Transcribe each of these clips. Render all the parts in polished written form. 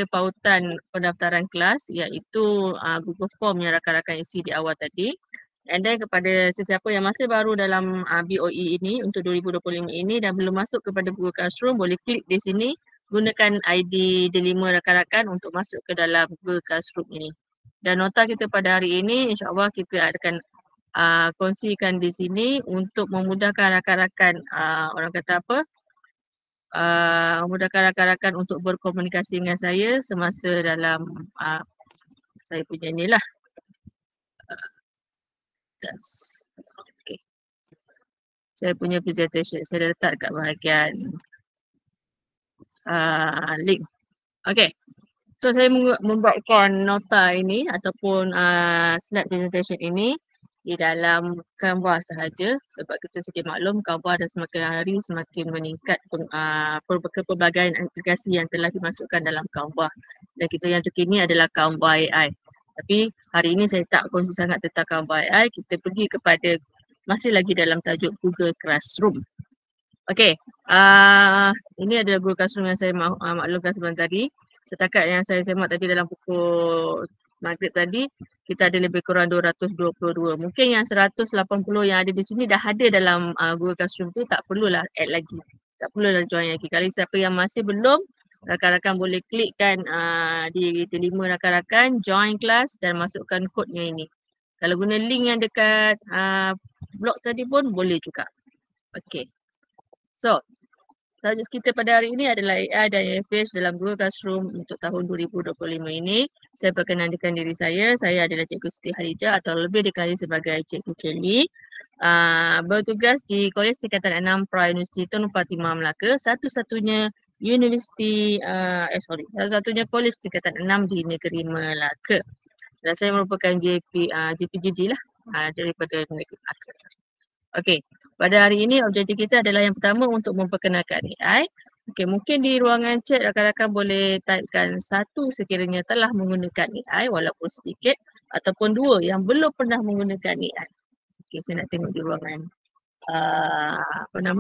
pautan pendaftaran kelas iaitu Google Form yang rakan-rakan isi di awal tadi. And then kepada sesiapa yang masih baru dalam BOE ini untuk 2025 ini dan belum masuk kepada Google Classroom, boleh klik di sini, gunakan ID D5 rakan-rakan untuk masuk ke dalam Google Classroom ini. Dan nota kita pada hari ini insya-Allah kita akan kongsikan di sini untuk memudahkan rakan-rakan orang kata apa? Memudahkan rakan-rakan untuk berkomunikasi dengan saya semasa dalam saya punya ni lah. Okay. Saya punya presentation, saya dah letak kat bahagian link. Okay. So saya membuatkan nota ini ataupun slide presentation ini di dalam Canva sahaja sebab kita sedia maklum Canva dah semakin hari semakin meningkat pelbagai aplikasi yang telah dimasukkan dalam Canva dan kita yang terkini adalah Canva AI. Tapi hari ini saya tak kongsi sangat tentang Canva AI, kita pergi kepada masih lagi dalam tajuk Google Classroom. Okay, ini adalah Google Classroom yang saya maklumkan sebelum tadi. Setakat yang saya semak tadi dalam pukul maghrib tadi, kita ada lebih kurang 222. Mungkin yang 180 yang ada di sini dah ada dalam Google Classroom tu, tak perlulah add lagi. Tak perlulah join lagi. Kalau siapa yang masih belum, rakan-rakan boleh klikkan di lima rakan-rakan, join kelas dan masukkan kodnya ini. Kalau guna link yang dekat blog tadi pun boleh juga. Okay. So, tajuk kita pada hari ini adalah AI dan AFH dalam Google Classroom untuk tahun 2025 ini. Saya perkenalkan diri saya adalah Cikgu Siti Harijah atau lebih dikenali sebagai Cikgu Kelly. Bertugas di Kolej Tingkatan 6 Pra-Universiti Tun Fatimah Melaka, satu-satunya satu-satunya kolej tingkatan 6 di negeri Melaka. Dan saya merupakan JPGD lah daripada negeri Melaka. Okey. Pada hari ini objektif kita adalah yang pertama untuk memperkenalkan AI. Okey, mungkin di ruangan chat rakan-rakan boleh typekan satu sekiranya telah menggunakan AI walaupun sedikit ataupun dua yang belum pernah menggunakan AI. Okey, saya nak tengok di ruangan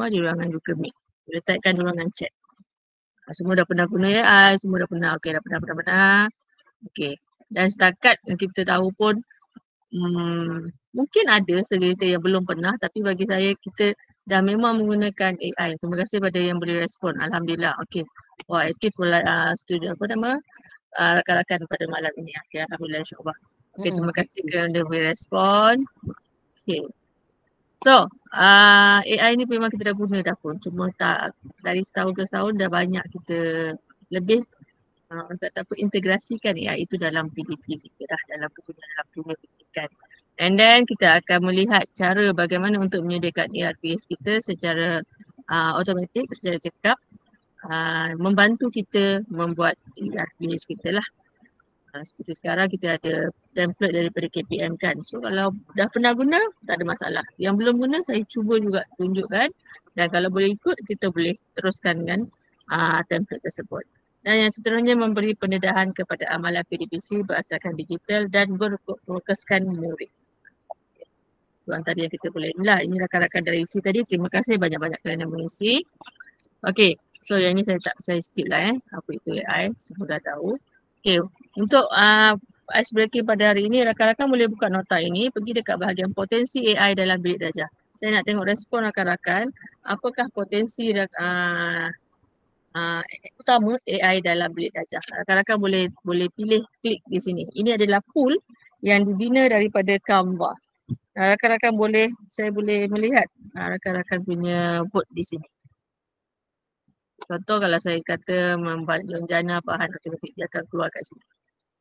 di ruangan Google Meet. Boleh typekan di ruangan chat. Semua dah pernah guna AI, semua dah pernah. Okey, dah pernah. Okey. Dan setakat yang kita tahu pun mungkin ada segelintir yang belum pernah tapi bagi saya kita dah memang menggunakan AI. Terima kasih pada yang boleh respon. Alhamdulillah. Okey. Wah, aktif pula student rakan-rakan pada malam ini. Okey, alhamdulillah insya-Allah. Okey, terima kasih kerana boleh respon. Okey. So, AI ni memang kita dah guna dah pun. Cuma tak dari setahun ke setahun dah banyak kita lebih integrasikan AI itu dalam PDP kita dah dalam dunia pendidikan. And then kita akan melihat cara bagaimana untuk menyediakan ERPS kita secara automatik, secara cekap, membantu kita membuat ERPS kita lah. Seperti sekarang kita ada template daripada KPM kan. So kalau dah pernah guna, tak ada masalah. Yang belum guna saya cuba juga tunjukkan dan kalau boleh ikut kita boleh teruskan dengan template tersebut. Dan yang seterusnya memberi pendedahan kepada amalan PDPC berasaskan digital dan berfokuskan murid. Itu antara yang kita boleh inilah. Ini rakan-rakan dari isi tadi. Terima kasih banyak-banyak kerana mengisi. Okey, so yang ini saya skip lah apa itu AI, semua dah tahu. Okey, untuk ice breaking pada hari ini, rakan-rakan boleh buka nota ini, pergi dekat bahagian potensi AI dalam bilik darjah. Saya nak tengok respon rakan-rakan, apakah potensi utama AI dalam bilik darjah. Rakan-rakan boleh pilih klik di sini. Ini adalah pool yang dibina daripada Canva. Rakan-rakan saya boleh melihat rakan-rakan punya vote di sini. Contoh kalau saya kata membuat lonjana bahan automatik, dia akan keluar kat sini.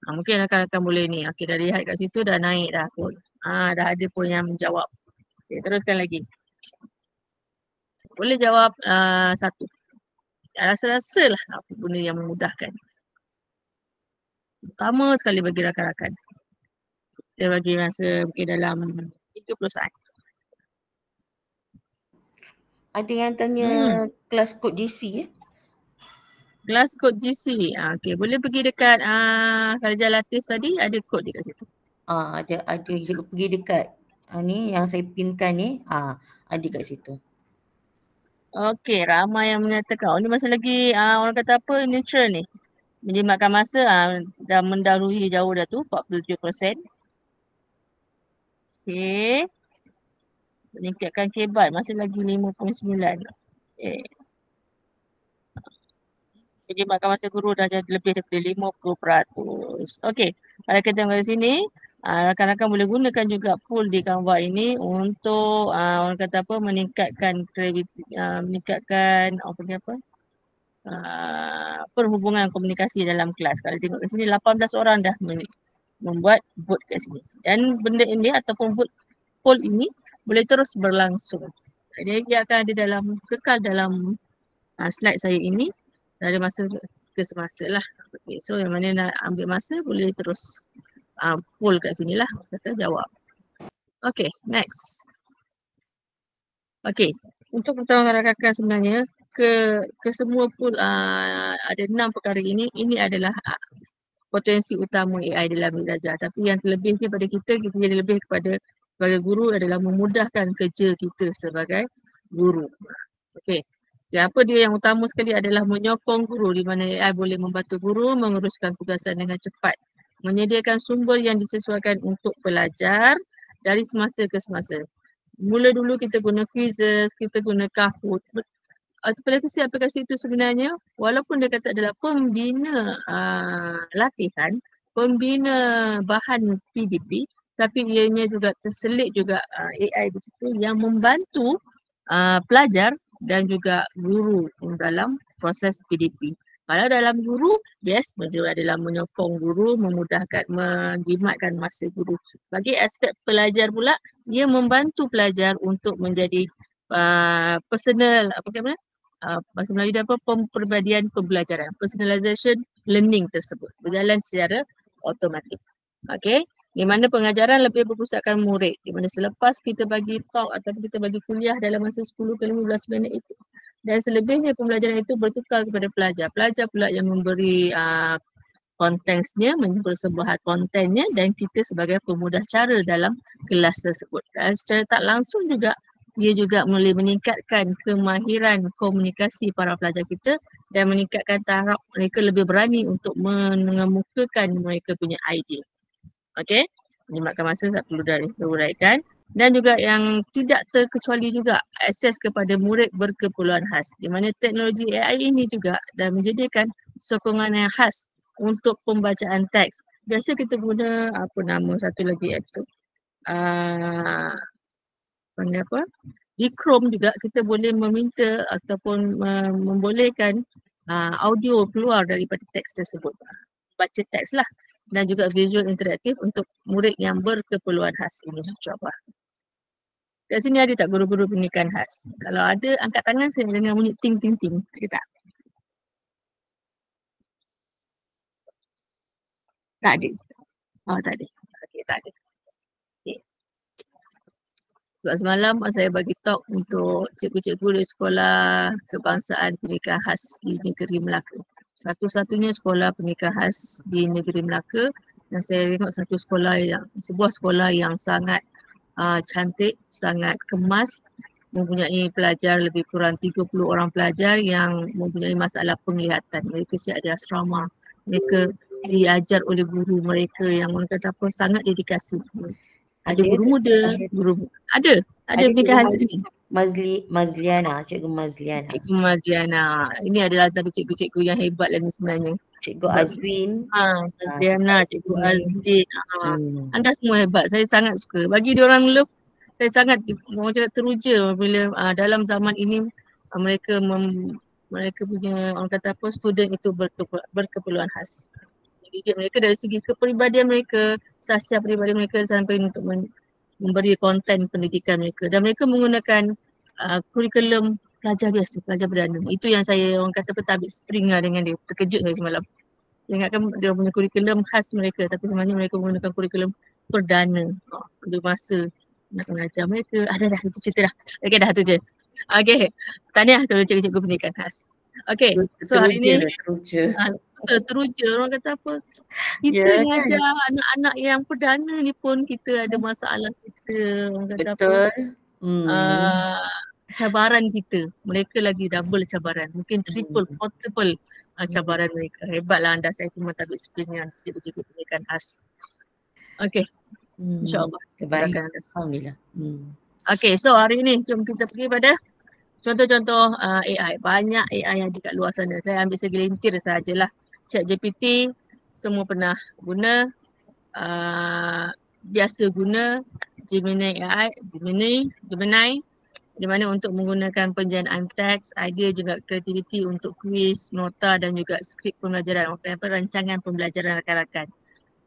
Mungkin rakan-rakan boleh ni. Okey, dah lihat kat situ dah naik dah pun. Dah ada pun yang menjawab. Okey, teruskan lagi. Boleh jawab satu. Rasa-rasa lah apa benda yang memudahkan. Utama sekali bagi rakan-rakan. Kita bagi masa mungkin dalam 30 saat. Ada yang tanya kelas kod GC Kelas kod GC. Okey, boleh pergi dekat Khalijah Latif tadi, ada kod dekat situ. Ada pergi dekat ni yang saya pinkan ni, ada kat situ. Okey, ramai yang menyatakan. Ni masih lagi orang kata apa, neutral ni. Menjimatkan masa dah mendahului jauh dah tu 47%. Okey. Meningkatkan kebat masih lagi 5.9. Okey. Menjimatkan masa guru dah jadi lebih daripada 50%. Okey. Kalau kita tengok di sini, rakan-rakan boleh gunakan juga pool di Canva ini untuk orang kata apa, meningkatkan meningkatkan apa ni apa? Perhubungan komunikasi dalam kelas. Kalau tengok di sini 18 orang dah membuat vote kat sini. Dan benda ini ataupun vote poll ini boleh terus berlangsung. Jadi dia akan ada kekal dalam slide saya ini dari masa ke semasa lah. Okay, so yang mana nak ambil masa boleh terus poll kat sini lah. Kata jawab. Okay, next. Okay, untuk pertolongan rakan-rakan sebenarnya ke semua pool ada 6 perkara ini adalah potensi utama AI dalam belajar. Tapi yang terlebihnya pada kita jadi lebih kepada sebagai guru adalah memudahkan kerja kita sebagai guru. Okey. Ya, apa dia yang utama sekali adalah menyokong guru di mana AI boleh membantu guru menguruskan tugasan dengan cepat. Menyediakan sumber yang disesuaikan untuk pelajar dari semasa ke semasa. Mula dulu kita guna quizzes, kita guna Kahoot. Aplikasi itu sebenarnya walaupun dia kata adalah pembina latihan, pembina bahan PDP, tapi ianya juga terselit juga AI di situ yang membantu pelajar dan juga guru dalam proses PDP. Kalau dalam guru, yes, dia adalah menyokong guru, memudahkan, menjimatkan masa guru. Bagi aspek pelajar pula, dia membantu pelajar untuk menjadi personal, bahasa Melayu dia apa, peribadian pembelajaran, personalization learning tersebut berjalan secara automatik. Okey, di mana pengajaran lebih berpusatkan murid, di mana selepas kita bagi talk atau kita bagi kuliah dalam masa 10 ke 15 minit itu dan selebihnya pembelajaran itu bertukar kepada pelajar. Pelajar pula yang memberi kontennya, mempersebuah kontennya dan kita sebagai pemudah cara dalam kelas tersebut. Dan secara tak langsung juga dia juga boleh meningkatkan kemahiran komunikasi para pelajar kita dan meningkatkan taraf mereka lebih berani untuk mengemukakan mereka punya idea. Okey, menjimatkan masa tak perlu diuraikan. Dan juga yang tidak terkecuali juga akses kepada murid berkeperluan khas. Di mana teknologi AI ini juga dah menyediakan sokongan yang khas untuk pembacaan teks. Biasa kita guna apa nama satu lagi apps tu. Apa? Di Chrome juga kita boleh meminta ataupun membolehkan audio keluar daripada teks tersebut. Baca teks lah. Dan juga visual interaktif untuk murid yang berkeperluan khas ini. Cuba. Kat sini ada tak guru-guru pendidikan khas? Kalau ada, angkat tangan saya dengar bunyi ting-ting-ting. Ada tak? Tak ada. Oh, tak ada. Okey, tak ada. Okay. Sebab semalam saya bagi talk untuk cikgu-cikgu di sekolah kebangsaan pendidikan khas di negeri Melaka. Satu-satunya sekolah pendidikan khas di negeri Melaka dan saya tengok sebuah sekolah yang sangat cantik, sangat kemas, mempunyai pelajar lebih kurang 30 orang pelajar yang mempunyai masalah penglihatan. Mereka siap ada asrama. Mereka diajar oleh guru mereka yang mereka kata apa sangat dedikasi. Ada guru muda, ada pendidikan khas di sini. Mazliana, Cikgu Mazliana. Cikgu Mazliana. Ini adalah antara cikgu-cikgu yang hebat lah ni sebenarnya. Cikgu Azwin. Mazliana, Cikgu Azwin. Anda semua hebat. Saya sangat suka. Bagi diorang love, saya sangat orang cakap teruja bila dalam zaman ini mereka punya orang kata apa student itu berkeperluan khas. Didik mereka dari segi kepribadian mereka, sasiah peribadian mereka sampai untuk memberi konten pendidikan mereka dan mereka menggunakan kurikulum pelajar biasa, pelajar perdana. Itu yang saya orang kata petabik spring lah dengan dia. Terkejut saya semalam. Saya ingatkan dia punya kurikulum khas mereka tapi sebenarnya mereka menggunakan kurikulum perdana. Pada masa nak mengajar mereka. Dah itu cerita dah. Okey dah tu je. Okey. Tahniah kepada cikgu-cikgu pendidikan khas. Okey. So hari ni teruja orang kata apa kita mengajar anak-anak yang perdana ni pun kita ada masalah kita orang kata betul. apa cabaran kita. Mereka lagi double cabaran. Mungkin triple, quadruple cabaran mereka. Hebatlah anda, saya cuma tabik spring yang cikgu-cikgu pendidikan khas. Okey, insyaAllah. Terbaik. Anda. Alhamdulillah. Okey, so hari ni jom kita pergi pada contoh-contoh AI. Banyak AI yang dekat luar sana. Saya ambil segelintir sahajalah. ChatGPT semua pernah guna. Biasa guna. Gemini AI, Gemini di mana untuk menggunakan penjanaan teks, idea juga kreativiti untuk kuis, nota dan juga skrip pembelajaran, rancangan pembelajaran rakan-rakan.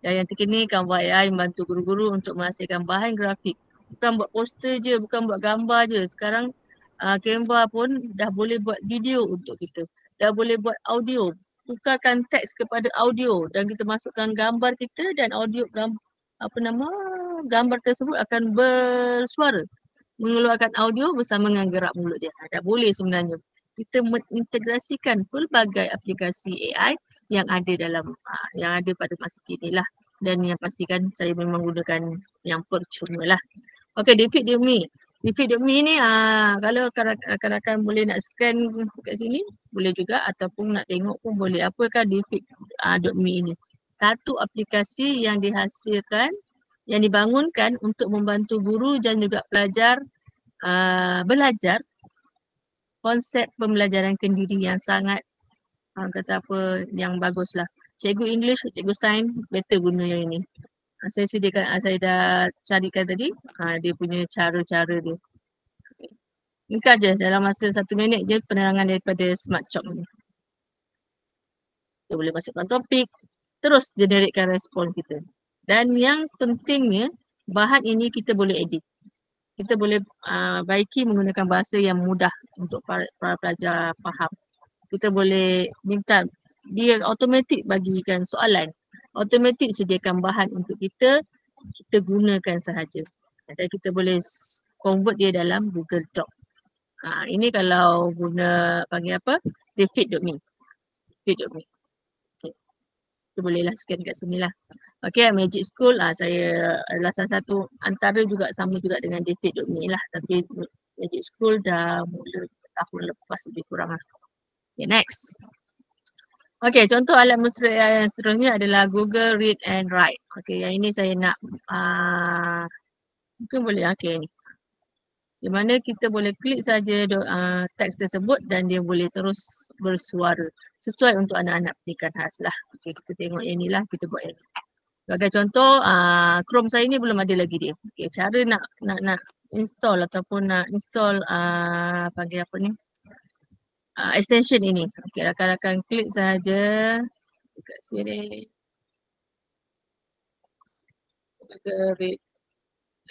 Dan yang terkini Canva AI membantu guru-guru untuk menghasilkan bahan grafik. Bukan buat poster je, bukan buat gambar je. Sekarang Canva pun dah boleh buat video untuk kita. Dah boleh buat audio. Tukarkan teks kepada audio dan kita masukkan gambar kita dan audio gambar tersebut akan bersuara. Mengeluarkan audio bersama dengan gerak mulut dia. Dah boleh sebenarnya. Kita mengintegrasikan pelbagai aplikasi AI yang ada yang ada pada masa kini lah. Dan yang pastikan saya memang gunakan yang percuma lah. Okay, Defeat.me. Defeat.me ni kalau rakan-rakan boleh nak scan kat sini, boleh juga ataupun nak tengok pun boleh. Apakah Defeat.me ini? Satu aplikasi yang dihasilkan, yang dibangunkan untuk membantu guru dan juga pelajar belajar konsep pembelajaran kendiri yang sangat yang bagus lah. Cikgu English, cikgu Sains better guna yang ini. Saya dah carikan tadi dia punya cara-cara dia. Ingkar je dalam masa 1 minit je penerangan daripada Smart Chalk ni. Kita boleh masukkan topik, terus generatekan respon kita. Dan yang pentingnya, bahan ini kita boleh edit. Kita boleh baiki menggunakan bahasa yang mudah untuk para pelajar faham. Kita boleh minta dia automatik bagikan soalan. Automatik sediakan bahan untuk kita gunakan sahaja. Dan kita boleh convert dia dalam Google Doc. Ini kalau guna Defeat.me. Defeat.me. Kita bolehlah scan kat sini lah. Okay, Magic School saya adalah salah satu antara juga sama juga dengan Defeat.me lah. Tapi Magic School dah mula tahun lepas lebih kurang lah. Okay, next. Okay, contoh alat mesra yang seterusnya adalah Google Read and Write. Okay, yang ini saya nak mungkin boleh ni. Di mana kita boleh klik saja teks tersebut dan dia boleh terus bersuara sesuai untuk anak-anak pendidikan khas lah. Okay, kita tengok yang inilah, kita buat yang ni. Sebagai contoh, Chrome saya ni belum ada lagi dia. Okay, cara nak install ataupun nak install extension ini. Okay, rakan-rakan klik saja dekat sini. Read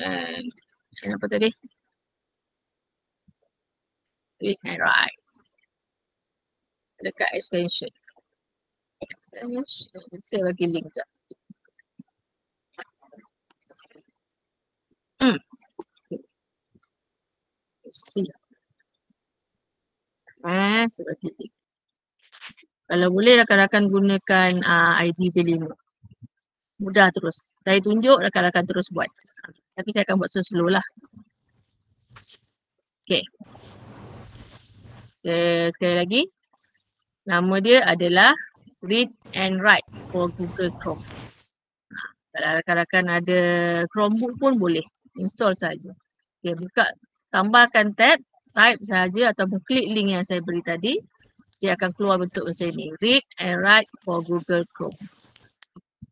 and apa tadi? Read and Write. Dekat extension. Saya bagi link sekejap. See. Saya bagi link. Kalau boleh rakan-rakan gunakan ID B5. Mudah terus. Saya tunjuk, rakan-rakan terus buat. Tapi saya akan buat slow lah. Okay. Sekali lagi. Nama dia adalah Read and Write for Google Chrome. Kalau rakan-rakan ada Chromebook pun boleh. Install saja. Okay, buka. Tambahkan tab. Type saja ataupun klik link yang saya beri tadi. Dia akan keluar bentuk macam ini. Read and Write for Google Chrome.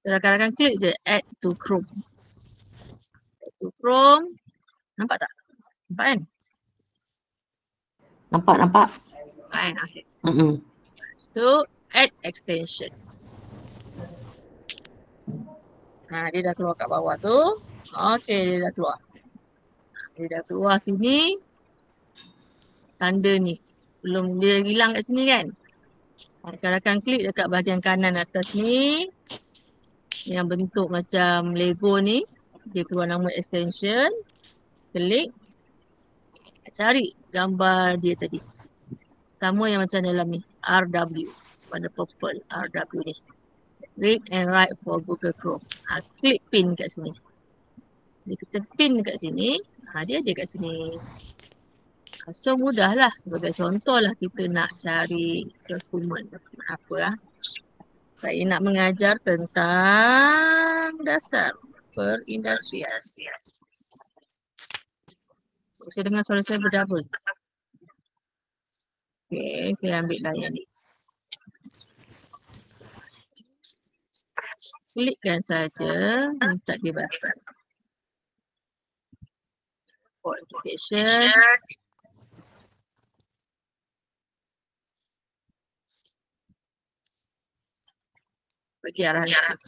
Rakan-rakan klik je add to Chrome. Add to Chrome. Nampak tak? Nampak kan? Nampak. Nampak kan? Okay. Lepas tu add extension. Dia dah keluar kat bawah tu. Okay, dia dah keluar. Dia dah keluar sini. Tanda ni. Belum dia hilang kat sini kan? Rakan-rakan klik dekat bahagian kanan atas ni. Yang bentuk macam Lego ni. Dia keluar nama extension. Klik. Cari gambar dia tadi. Sama yang macam dalam ni. RW. Pada purple RW ni. Read and Write for Google Chrome. Klik pin kat sini. Dia kita pin kat sini. Dia ada kat sini. So mudahlah, sebagai contohlah kita nak cari dokumen apalah. Saya nak mengajar tentang dasar perindustrian. Saya dengar suara saya berdouble. Okey, saya ambil layar ni. Klikkan saja, minta dia bahasa. For education. Bagi arahan.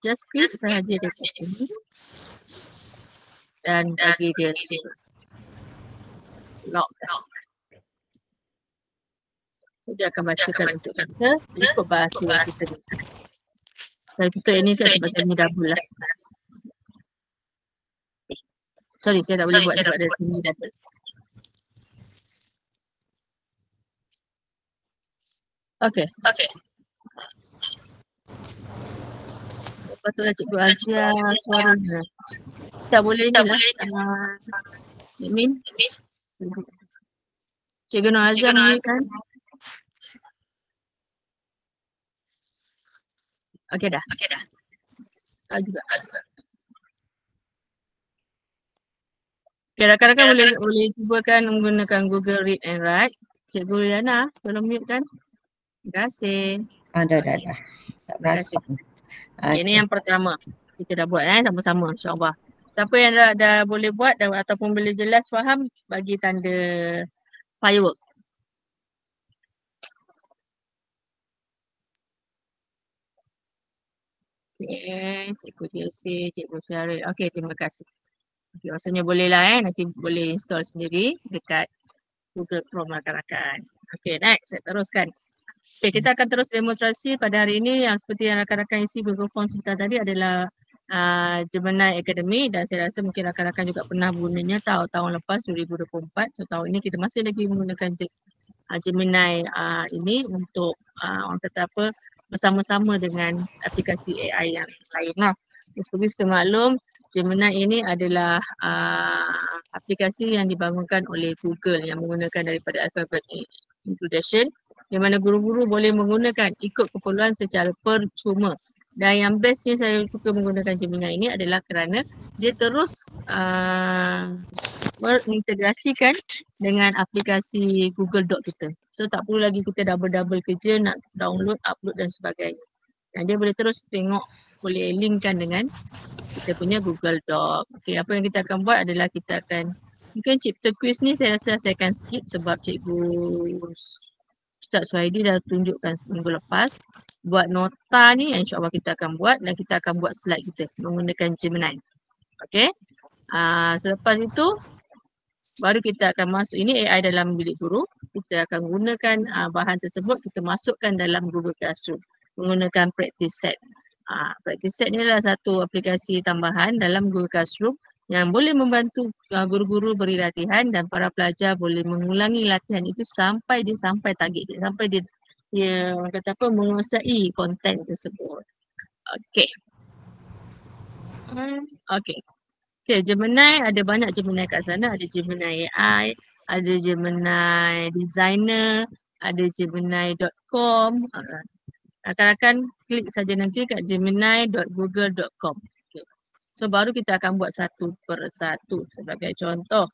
Just klik sahaja dekat sini. Dan bagi dia lock. So dia akan bacakan untuk kita ikut bahasa yang kita dengar. Saya tutup ini kan sebab saya ni double lah. Sorry, saya tak boleh buat sebab ada sini double. Okay. Lepas tu lah Cikgu Azia suaranya. Tak boleh ni lah. Min. Cikgu Nur Azia mute kan? Okay dah. Tak juga. Okay, rakan-rakan boleh cubakan menggunakan Google Read and Write. Cikgu Liana, tolong mute kan? Terima kasih. Dah. Tak berasa. Ini yang pertama. Kita dah buat sama-sama insyaAllah. Siapa yang dah boleh buat ataupun boleh jelas faham, bagi tanda firework. Okay, Cikgu Jessie, Cikgu Syaril. Okay, terima kasih. Okay, rasanya boleh lah nanti boleh install sendiri dekat Google Chrome rakan-rakan. Okay, next, saya teruskan. Okay, kita akan terus demonstrasi pada hari ini yang seperti yang rakan-rakan isi Google Form sebentar tadi adalah Gemini Academy, dan saya rasa mungkin rakan-rakan juga pernah gunanya tahun lepas 2024. So tahun ini kita masih lagi menggunakan Gemini ini untuk orang kata apa, bersama-sama dengan aplikasi AI yang lain lah. Seperti semaklum, Gemini ini adalah aplikasi yang dibangunkan oleh Google yang menggunakan daripada alfabet inclusion, di mana guru-guru boleh menggunakan ikut keperluan secara percuma. Dan yang bestnya saya suka menggunakan Gemini ini adalah kerana dia terus mengintegrasikan dengan aplikasi Google Doc kita. So tak perlu lagi kita double-double kerja nak download, upload dan sebagainya. Dan dia boleh terus tengok, boleh linkkan dengan kita punya Google Doc. Okay, apa yang kita akan buat adalah kita akan, mungkin cipta quiz ni saya rasa saya akan skip sebab Cikgu Ustaz Suhaidi dah tunjukkan seminggu lepas. Buat nota ni insyaAllah kita akan buat, dan kita akan buat slide kita menggunakan Gemini. Okay. Selepas itu baru kita akan masuk, ini AI dalam bilik guru. Kita akan gunakan bahan tersebut, kita masukkan dalam Google Classroom menggunakan practice set. Practice set ni adalah satu aplikasi tambahan dalam Google Classroom yang boleh membantu guru-guru beri latihan, dan para pelajar boleh mengulangi latihan itu sampai target dia, sampai dia orang kata apa, menguasai konten tersebut. Okay. Okay, Gemini, ada banyak Gemini kat sana. Ada Gemini AI, ada Gemini Designer, ada Gemini.com. Rakan-rakan klik saja nanti kat gemini.google.com. Okay. So baru kita akan buat satu persatu sebagai contoh.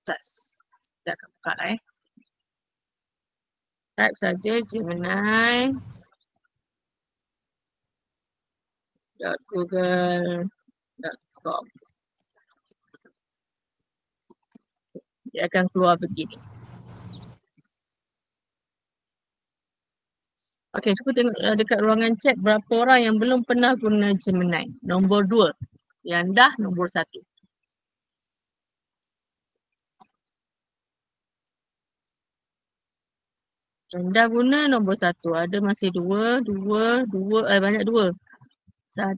Kita akan buka lah Type saja gemini.google.com. Dia akan keluar begini. Okay, cuba tengok dekat ruangan chat berapa orang yang belum pernah guna Gemini. Nombor 2. Yang dah nombor 1. Yang dah guna nombor 1. Ada masih 2, banyak 2. 1,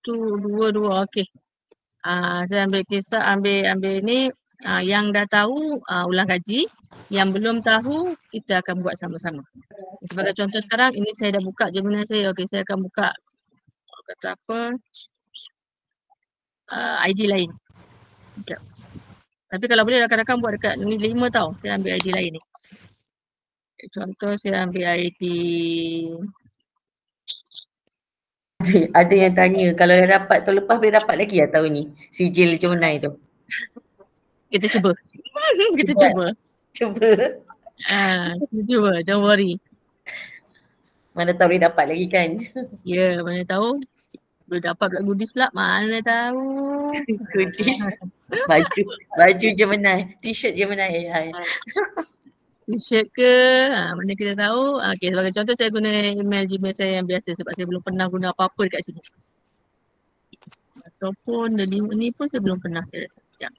2. Okay. Saya ambil kisah, ambil ni. Yang dah tahu ulang kaji. Yang belum tahu kita akan buat sama-sama. Sebagai contoh sekarang, ini saya dah buka Gemini saya. Okay, saya akan buka kata apa, ID lain. Sekejap. Tapi kalau boleh rakan-rakan buat dekat ni 5 tau. Saya ambil ID lain ni. Contoh saya ambil ID. Ada yang tanya kalau dah dapat tahun lepas boleh dapat lagi ya tahun ni sijil Jemenai tu. Kita cuba. Kita Buat. cuba. Cuba. Kita cuba. Don't worry. Mana tahu boleh dapat lagi kan. Ya, mana tahu. Boleh dapat pula goodies pula. Mana tahu. Goodies. Baju Jemenai. T-shirt Jemenai AI. T-shirt ke, mana kita tahu. Okay, sebagai contoh saya guna email Gmail saya yang biasa sebab saya belum pernah guna apa-apa dekat sini. Ataupun the link ni pun saya belum pernah, saya rasa. Sekejap.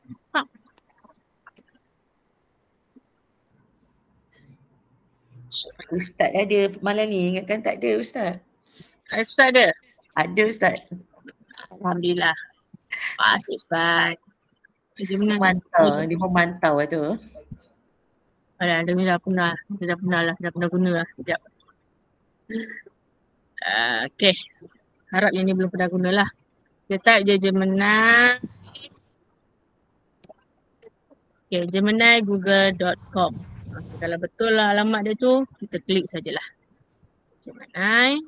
Ustaz ada malam ni, ingatkan tak ada Ustaz? Ustaz ada? Ada Ustaz. Alhamdulillah. Pasti Ustaz. Dia memantau tu. Alah, dia dah pernah. Dia dah pernah lah. Dah pernah guna lah. Sekejap. Okay. Harap yang ni belum pernah guna lah. Kita type je Gemini. Okay, GeminiGoogle.com. Okay, kalau betul lah alamat dia tu, kita klik sajalah. Gemini.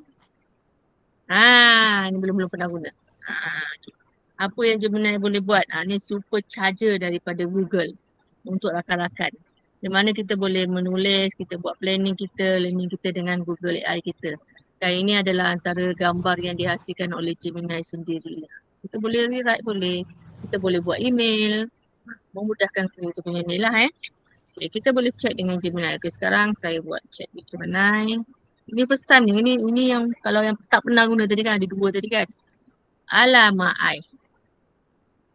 Ni belum pernah guna. Apa yang Gemini boleh buat? Ni supercharger daripada Google untuk rakan-rakan. Di mana kita boleh menulis, kita buat planning kita, learning kita dengan Google AI kita. Dan ini adalah antara gambar yang dihasilkan oleh Gemini sendiri. Kita boleh rewrite boleh. Kita boleh buat email. Memudahkan kita punya ni lah Okay, kita boleh chat dengan Gemini. Okay, sekarang saya buat chat dengan Gemini. Ini first time ni. Ini yang kalau yang tak pernah guna tadi kan, ada 2 tadi kan. Alamak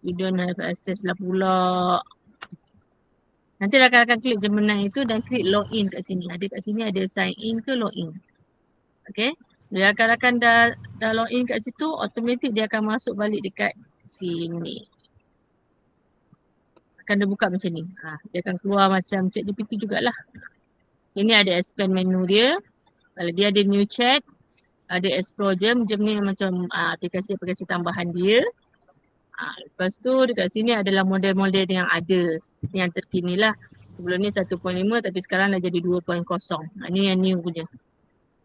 you don't have access lah pula. Nanti rakan-rakan klik Gemini itu dan klik login kat sini. Ada kat sini ada sign in ke login. Okay. Bila rakan-rakan dah login kat situ, automatik dia akan masuk balik dekat sini. Akan dia buka macam ni. Dia akan keluar macam ChatGPT jugalah. Sini ada expand menu dia. Kalau dia ada new chat, ada explore Gem ni macam aplikasi-aplikasi tambahan dia. Lepas tu dekat sini adalah model-model yang ada yang terkini lah. Sebelum ni 1.5 tapi sekarang dah jadi 2.0. Ni yang new punya.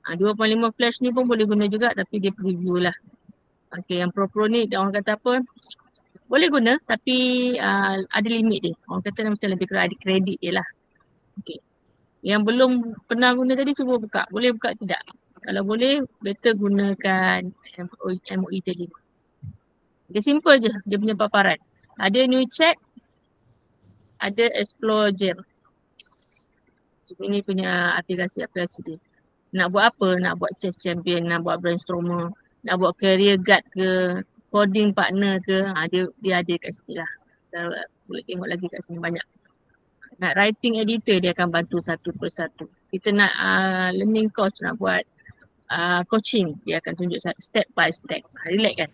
2.5 flash ni pun boleh guna juga tapi dia preview lah. Okay, yang Pro ni orang kata apa? Boleh guna tapi ada limit dia. Orang kata macam lebih kurang ada kredit dia lah. Okay. Yang belum pernah guna tadi cuba buka. Boleh buka tidak? Kalau boleh, better gunakan MOE tadi. Dia simple je dia punya paparan. Ada new chat, ada explore Gem. Ini punya aplikasi-aplikasi dia. Nak buat apa? Nak buat chess champion, nak buat brainstormer, nak buat career guide ke, coding partner ke, dia ada kat sini lah. Saya boleh tengok lagi kat sini banyak. Nak writing editor dia akan bantu satu persatu. Kita nak learning course, nak buat coaching, dia akan tunjuk step by step. Relax kan?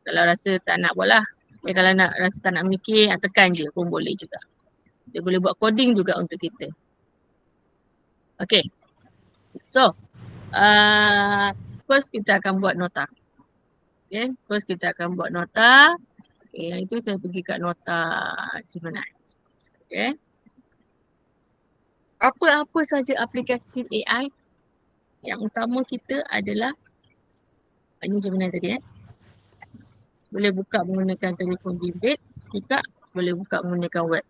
Kalau rasa tak nak buat lah. Kalau nak rasa tak nak mikir, tekan je pun boleh juga. Dia boleh buat coding juga untuk kita. Okay. So, first kita akan buat nota. Okay, first kita akan buat nota. Okay, yang itu saya pergi kat nota Gemini. Okay. Apa-apa saja aplikasi AI yang utama kita adalah ini Gemini tadi boleh buka menggunakan telefon bimbit, juga boleh buka menggunakan web.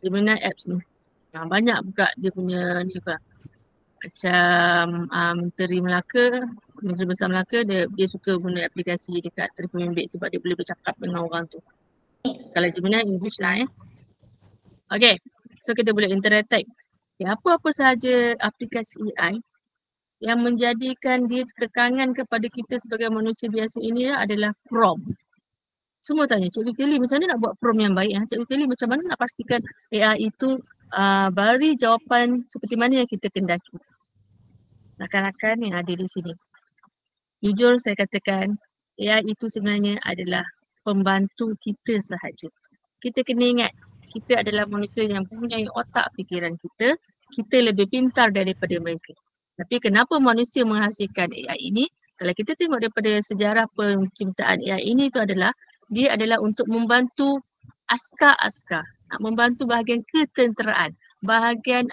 Gemini apps ni. Banyak buka dia punya ni apa. Macam Menteri Melaka, Menteri Besar Melaka, dia suka guna aplikasi dekat telefon bimbit sebab dia boleh bercakap dengan orang tu. Kalau Gemini English lah Okay, so kita boleh interact. Okay, apa-apa sahaja aplikasi AI yang menjadikan dia kekangan kepada kita sebagai manusia biasa ini adalah prompt. Semua tanya, Cikgu Kelly macam mana nak buat prompt yang baik? Cikgu Kelly macam mana nak pastikan AI itu beri jawapan seperti mana yang kita kendaki? Rakan-rakan yang ada di sini. Jujur saya katakan, AI itu sebenarnya adalah pembantu kita sahaja. Kita kena ingat, kita adalah manusia yang mempunyai otak fikiran kita. Kita lebih pintar daripada mereka. Tapi kenapa manusia menghasilkan AI ini? Kalau kita tengok daripada sejarah penciptaan AI ini itu adalah dia adalah untuk membantu askar-askar, membantu bahagian ketenteraan, bahagian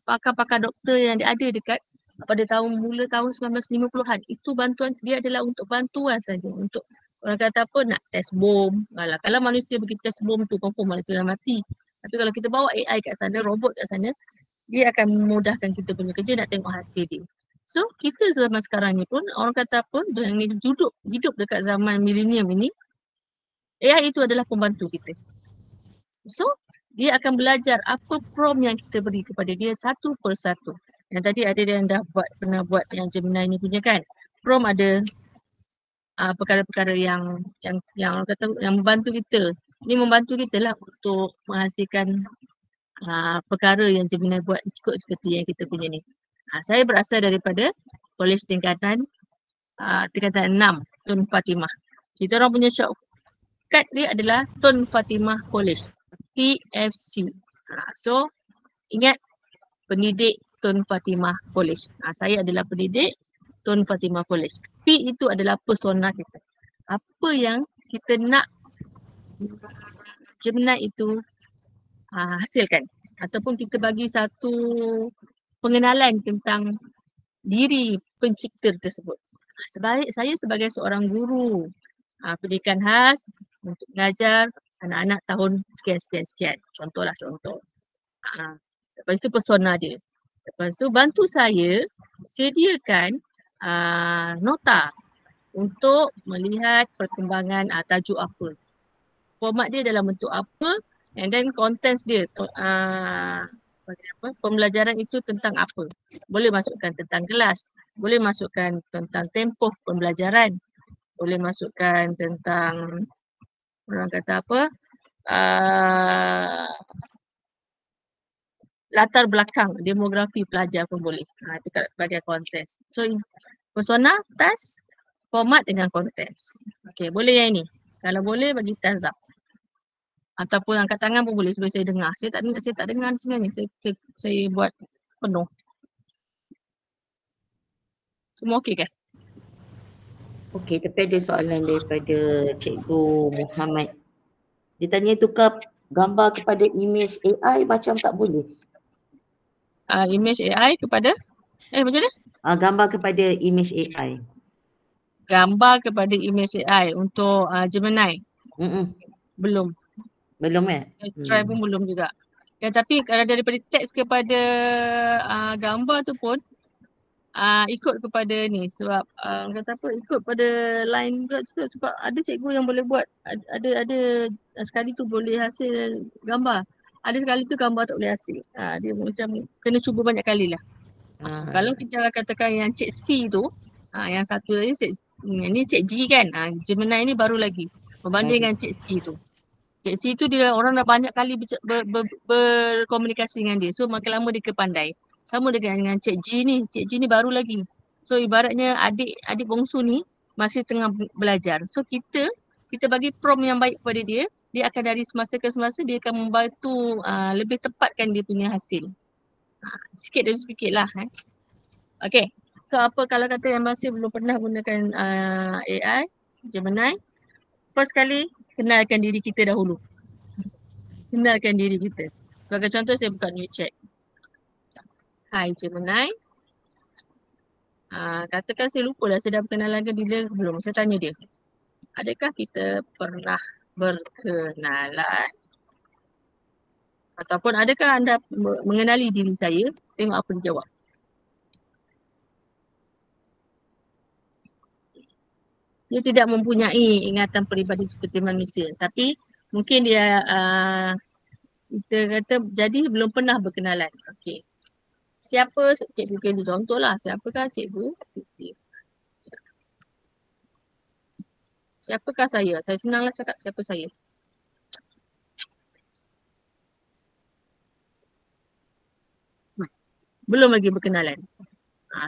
pakar-pakar doktor yang ada dekat pada mula tahun 1950-an. Itu bantuan dia adalah untuk bantuan saja, untuk orang kata apa, nak test bom. Kalau manusia pergi test bom tu confirm manusia dah mati. Tapi kalau kita bawa AI kat sana, robot kat sana, dia akan memudahkan kita punya kerja nak tengok hasil dia. So, kita zaman sekarang ni pun, orang kata apa, yang hidup dekat zaman milenium ini, AI itu adalah pembantu kita. So, dia akan belajar apa prompt yang kita beri kepada dia satu persatu. Yang tadi ada yang dah pernah buat yang Gemini ni punya kan. Prompt ada perkara-perkara yang orang kata yang membantu kita. Ini membantu kita lah untuk menghasilkan perkara yang Gemini buat ikut seperti yang kita punya ni. Saya berasal daripada Kolej Tingkatan 6 Tun Fatimah. Kita orang punya shortcut dia adalah Tun Fatimah College, TFC. So ingat, pendidik Tun Fatimah College. Saya adalah pendidik Tun Fatimah College. P itu adalah persona kita. Apa yang kita nak Gemini itu hasilkan. Ataupun kita bagi satu pengenalan tentang diri pencipta tersebut. Saya sebagai seorang guru pendidikan khas untuk mengajar anak-anak tahun sekian. Contohlah. Lepas itu persona dia. Lepas tu bantu saya sediakan nota untuk melihat perkembangan tajuk apa. Format dia dalam bentuk apa, and then contents dia. Pembelajaran itu tentang apa. Boleh masukkan tentang kelas, boleh masukkan tentang tempoh pembelajaran, boleh masukkan tentang orang kata apa, latar belakang demografi pelajar pun boleh. Itu bagian konteks. So persona, task, format dengan konteks. Okey, boleh yang ini. Kalau boleh bagi thumbs up. Ataupun angkat tangan pun boleh supaya saya dengar. Saya tak dengar sebenarnya. Saya buat penuh. Semua okey kan? Okey, tapi ada soalan daripada Cikgu Muhammad. Dia tanya tukar gambar kepada image AI macam tak boleh. Image AI kepada? Macam mana? Gambar kepada image AI. Gambar kepada image AI untuk Gemini? Belum. Belum ya? Try pun belum juga. Tapi kalau daripada teks kepada gambar tu pun ikut kepada ni, sebab kata apa, ikut pada line juga sebab ada cikgu yang boleh buat, ada sekali tu boleh hasil gambar, ada sekali tu gambar tak boleh hasil. Dia macam kena cuba banyak kali lah. Kalau kita katakan yang Cik C tu, yang satu tadi ni Cik G kan, Gemini ni baru lagi berbanding dengan Cik C tu. Cik C tu dia orang dah banyak kali berkomunikasi dengan dia, so makin lama dia kepandai. Sama dengan Cik G ni, Cik G ni baru lagi. So ibaratnya adik bongsu ni masih tengah belajar. So kita bagi prompt yang baik kepada dia, dia akan dari semasa ke semasa dia akan membantu lebih tepatkan dia punya hasil. Sikit demi sedikit lah. Okay, so apa kalau kata yang masih belum pernah gunakan AI, Gemini, first kali kenalkan diri kita dahulu. Kenalkan diri kita. Sebagai contoh saya buka new chat. Hai Gemini. Katakan saya lupa lah saya dah berkenalan ke dia belum. Saya tanya dia. Adakah kita pernah berkenalan? Ataupun adakah anda mengenali diri saya? Tengok apa dia jawab. Dia tidak mempunyai ingatan peribadi seperti manusia. Tapi mungkin dia kita kata jadi belum pernah berkenalan. Okey. Siapa cikgu Kendi? Contohlah, siapakah cikgu? Siapakah saya? Saya senanglah cakap siapa saya. Belum lagi berkenalan.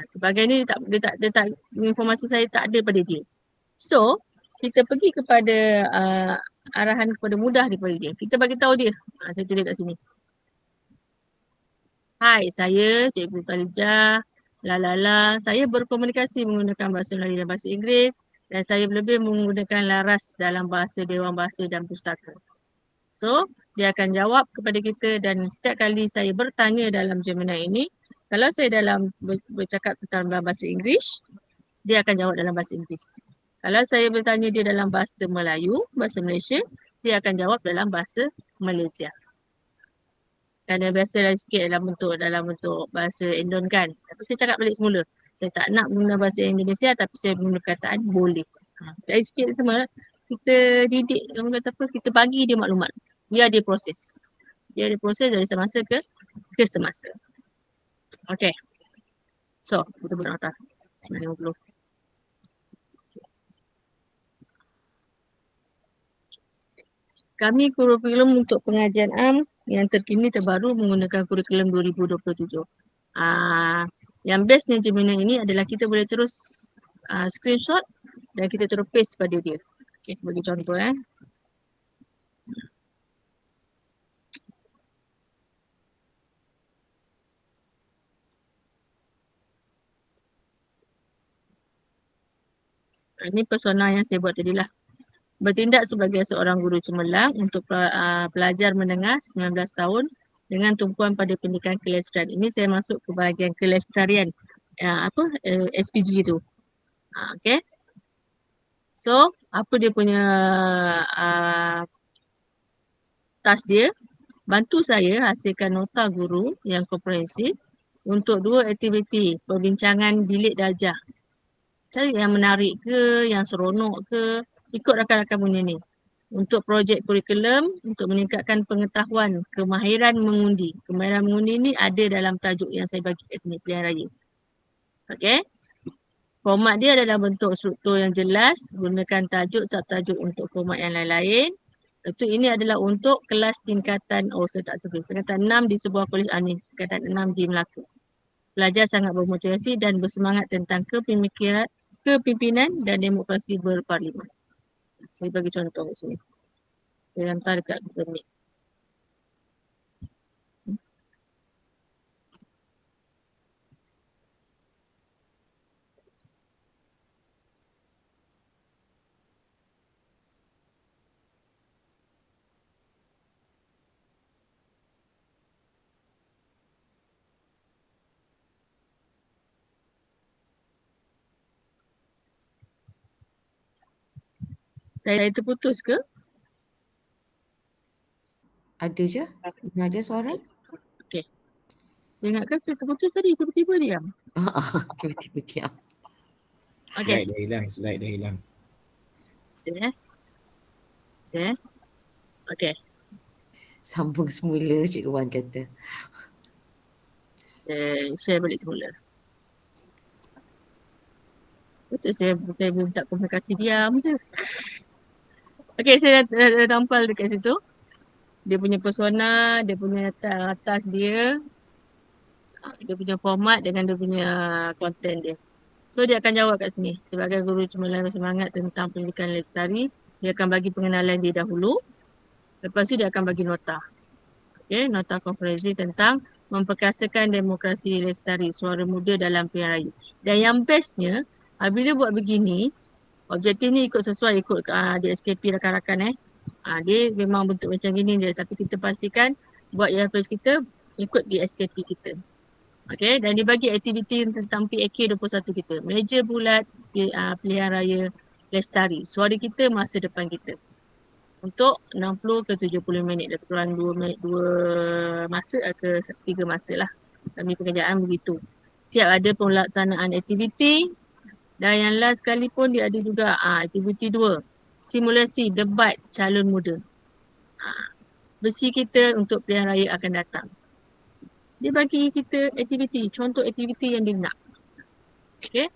Sebagai ni dia tak informasi saya tak ada pada dia. So, kita pergi kepada arahan kepada mudah daripada dia. Kita bagi tahu dia. Saya tulis kat sini. Hai, saya Cikgu Khalijah. Saya berkomunikasi menggunakan bahasa Melayu dan bahasa Inggeris Dan saya lebih menggunakan laras dalam bahasa Dewan Bahasa dan Pustaka. So, dia akan jawab kepada kita dan setiap kali saya bertanya dalam Gemini ini, kalau saya dalam bercakap tentang bahasa Inggeris, dia akan jawab dalam bahasa Inggeris. Kalau saya bertanya dia dalam bahasa Melayu, bahasa Malaysia, dia akan jawab dalam bahasa Malaysia. Dan dia biasa lagi sikit dalam bentuk bahasa Indon kan. Tapi saya cakap balik semula. Saya tak nak guna bahasa Indonesia tapi saya guna perkataan boleh. Dari sikit sama kita didik, orang kata apa, kita bagi dia maklumat. Biar dia proses. Biar dia proses dari semasa ke semasa. Okay. So, kita buat nota. 950. Kami kurikulum untuk pengajian am yang terkini terbaru menggunakan kurikulum 2027. Yang bestnya Gemini ini adalah kita boleh terus screenshot dan kita terus paste pada dia. Okay, sebagai contoh Ini persona yang saya buat tadi lah. Bertindak sebagai seorang guru cemerlang untuk pelajar menengah 19 tahun dengan tumpuan pada pendidikan kelestarian. Ini saya masuk ke bahagian kelestarian. SPG tu. Okay. So, apa dia punya task dia? Bantu saya hasilkan nota guru yang komprehensif untuk 2 aktiviti perbincangan bilik darjah. Cari yang menarik ke, yang seronok ke, ikut rakan-rakan punya ni. Untuk projek kurikulum, untuk meningkatkan pengetahuan kemahiran mengundi. Kemahiran mengundi ni ada dalam tajuk yang saya bagi kat sini, pilihan raya. Okay. Format dia adalah bentuk struktur yang jelas, gunakan tajuk, subtajuk untuk format yang lain-lain. Itu ini adalah untuk kelas tingkatan, saya tak sebut, tingkatan 6 di sebuah kolej tingkatan 6 di Melaka. Pelajar sangat bermotivasi dan bersemangat tentang kepimpinan dan demokrasi berparlimen. Saya bagi contoh di sini. Saya hantar dekat Google Meet. Saya terputus ke? Ada je. Ada suara. Okey. Saya ingatkan saya terputus tadi, tiba-tiba diam. Tiba-tiba diam. Okey. Slide dah hilang. Okey. Sambung semula Cikgu Wan kata. Share balik semula. Betul saya minta komunikasi diam je. Okey, saya dah tampal dekat situ. Dia punya persona, dia punya atas dia punya format dengan dia punya konten dia. So dia akan jawab kat sini. Sebagai guru cemerlang bersemangat tentang pendidikan lestari, dia akan bagi pengenalan dia dahulu. Lepas tu dia akan bagi nota. Okay, nota komprehensif tentang memperkasakan demokrasi lestari, suara muda dalam pilihan raya. Dan yang bestnya, bila buat begini, objektif ni sesuai di SKP rakan-rakan dia memang bentuk macam gini je, tapi kita pastikan buat yang kita ikut di SKP kita. Okay, dan dibagi aktiviti tentang PAK 21 kita. Meja bulat, pilihan raya lestari. Suara kita, masa depan kita. Untuk 60 ke 70 minit. Lebih kurang 2 masa ke 3 masa lah. Kami pekerjaan begitu. Siap ada pelaksanaan aktiviti. Dan yang last sekali pun dia ada juga aktiviti 2. Simulasi debat calon muda. Besi kita untuk pilihan raya akan datang. Dia bagi kita aktiviti, contoh aktiviti yang dia nak. Okay.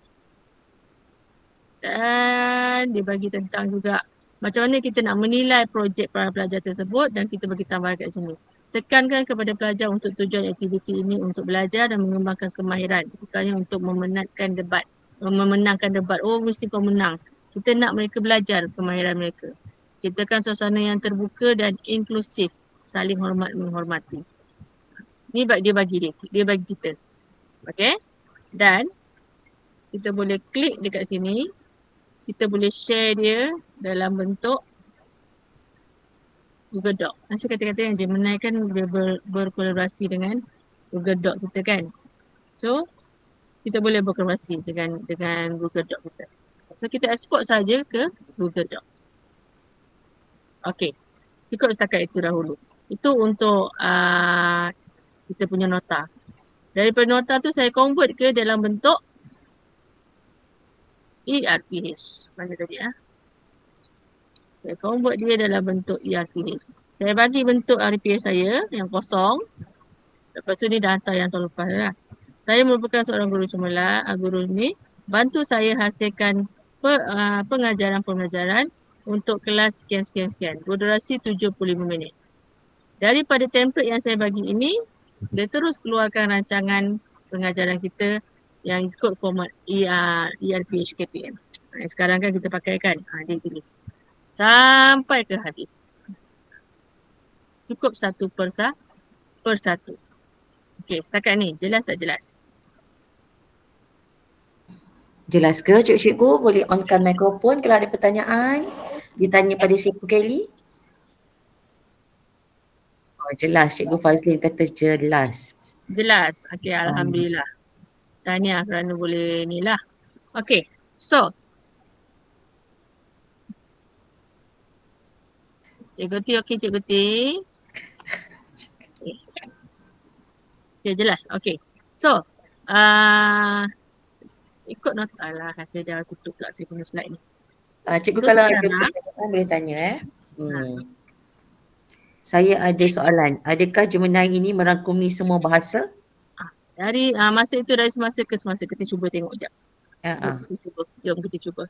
Dan dia bagi tentang juga macam mana kita nak menilai projek para pelajar tersebut dan kita bagi tambah kat sini. Tekankan kepada pelajar untuk tujuan aktiviti ini untuk belajar dan mengembangkan kemahiran. Bukannya untuk memenangkan debat. Mesti kau menang. Kita nak mereka belajar kemahiran mereka. Ciptakan suasana yang terbuka dan inklusif. Saling hormat menghormati. Ni dia bagi kita. Okay. Dan kita boleh klik dekat sini. kita boleh share dia dalam bentuk Google Doc. Masa kata-kata yang Gemini kan dia berkolaborasi dengan Google Doc kita kan. So, kita boleh berkolaborasi dengan Google Doc kita. So, kita export saja ke Google Doc. Okey, cukup setakat itu dahulu. Itu untuk kita punya nota. Daripada nota tu saya convert ke dalam bentuk ERPH. Mana tadi Saya convert dia dalam bentuk ERPH. Saya bagi bentuk RPH saya yang kosong. Lepas tu ni dah hantar yang tahun lepas lah. Saya merupakan seorang guru cemerlang. Guru ni bantu saya hasilkan pengajaran-pengajaran untuk kelas sekian-sekian-sekian. Berdurasi 75 minit. Daripada template yang saya bagi ini, dia terus keluarkan rancangan pengajaran kita yang ikut format ERPH KPM. Sekarang kan kita pakai kan, dia tulis. Sampai ke habis. Cukup satu per satu. Okey, setakat ni jelas tak jelas? Jelas ke cikgu? Boleh onkan mikrofon kalau ada pertanyaan. Ditanya pada Cikgu Kelly. Oh, jelas. Cikgu Fazlin kata jelas. Jelas. Okey, Alhamdulillah. Tahniah kerana boleh ni lah. Okey, so Cikgu T, okey Cikgu T. Okay, jelas. Okay. So, ikut nota lah. Saya dah tutup pula saya punya slide ni. Cikgu So, kalau ada sekarang, pertanyaan boleh tanya Saya ada soalan. Adakah Gemini ini merangkumi semua bahasa? Dari masa itu dari semasa ke semasa. Kita cuba tengok sekejap. Jom kita cuba.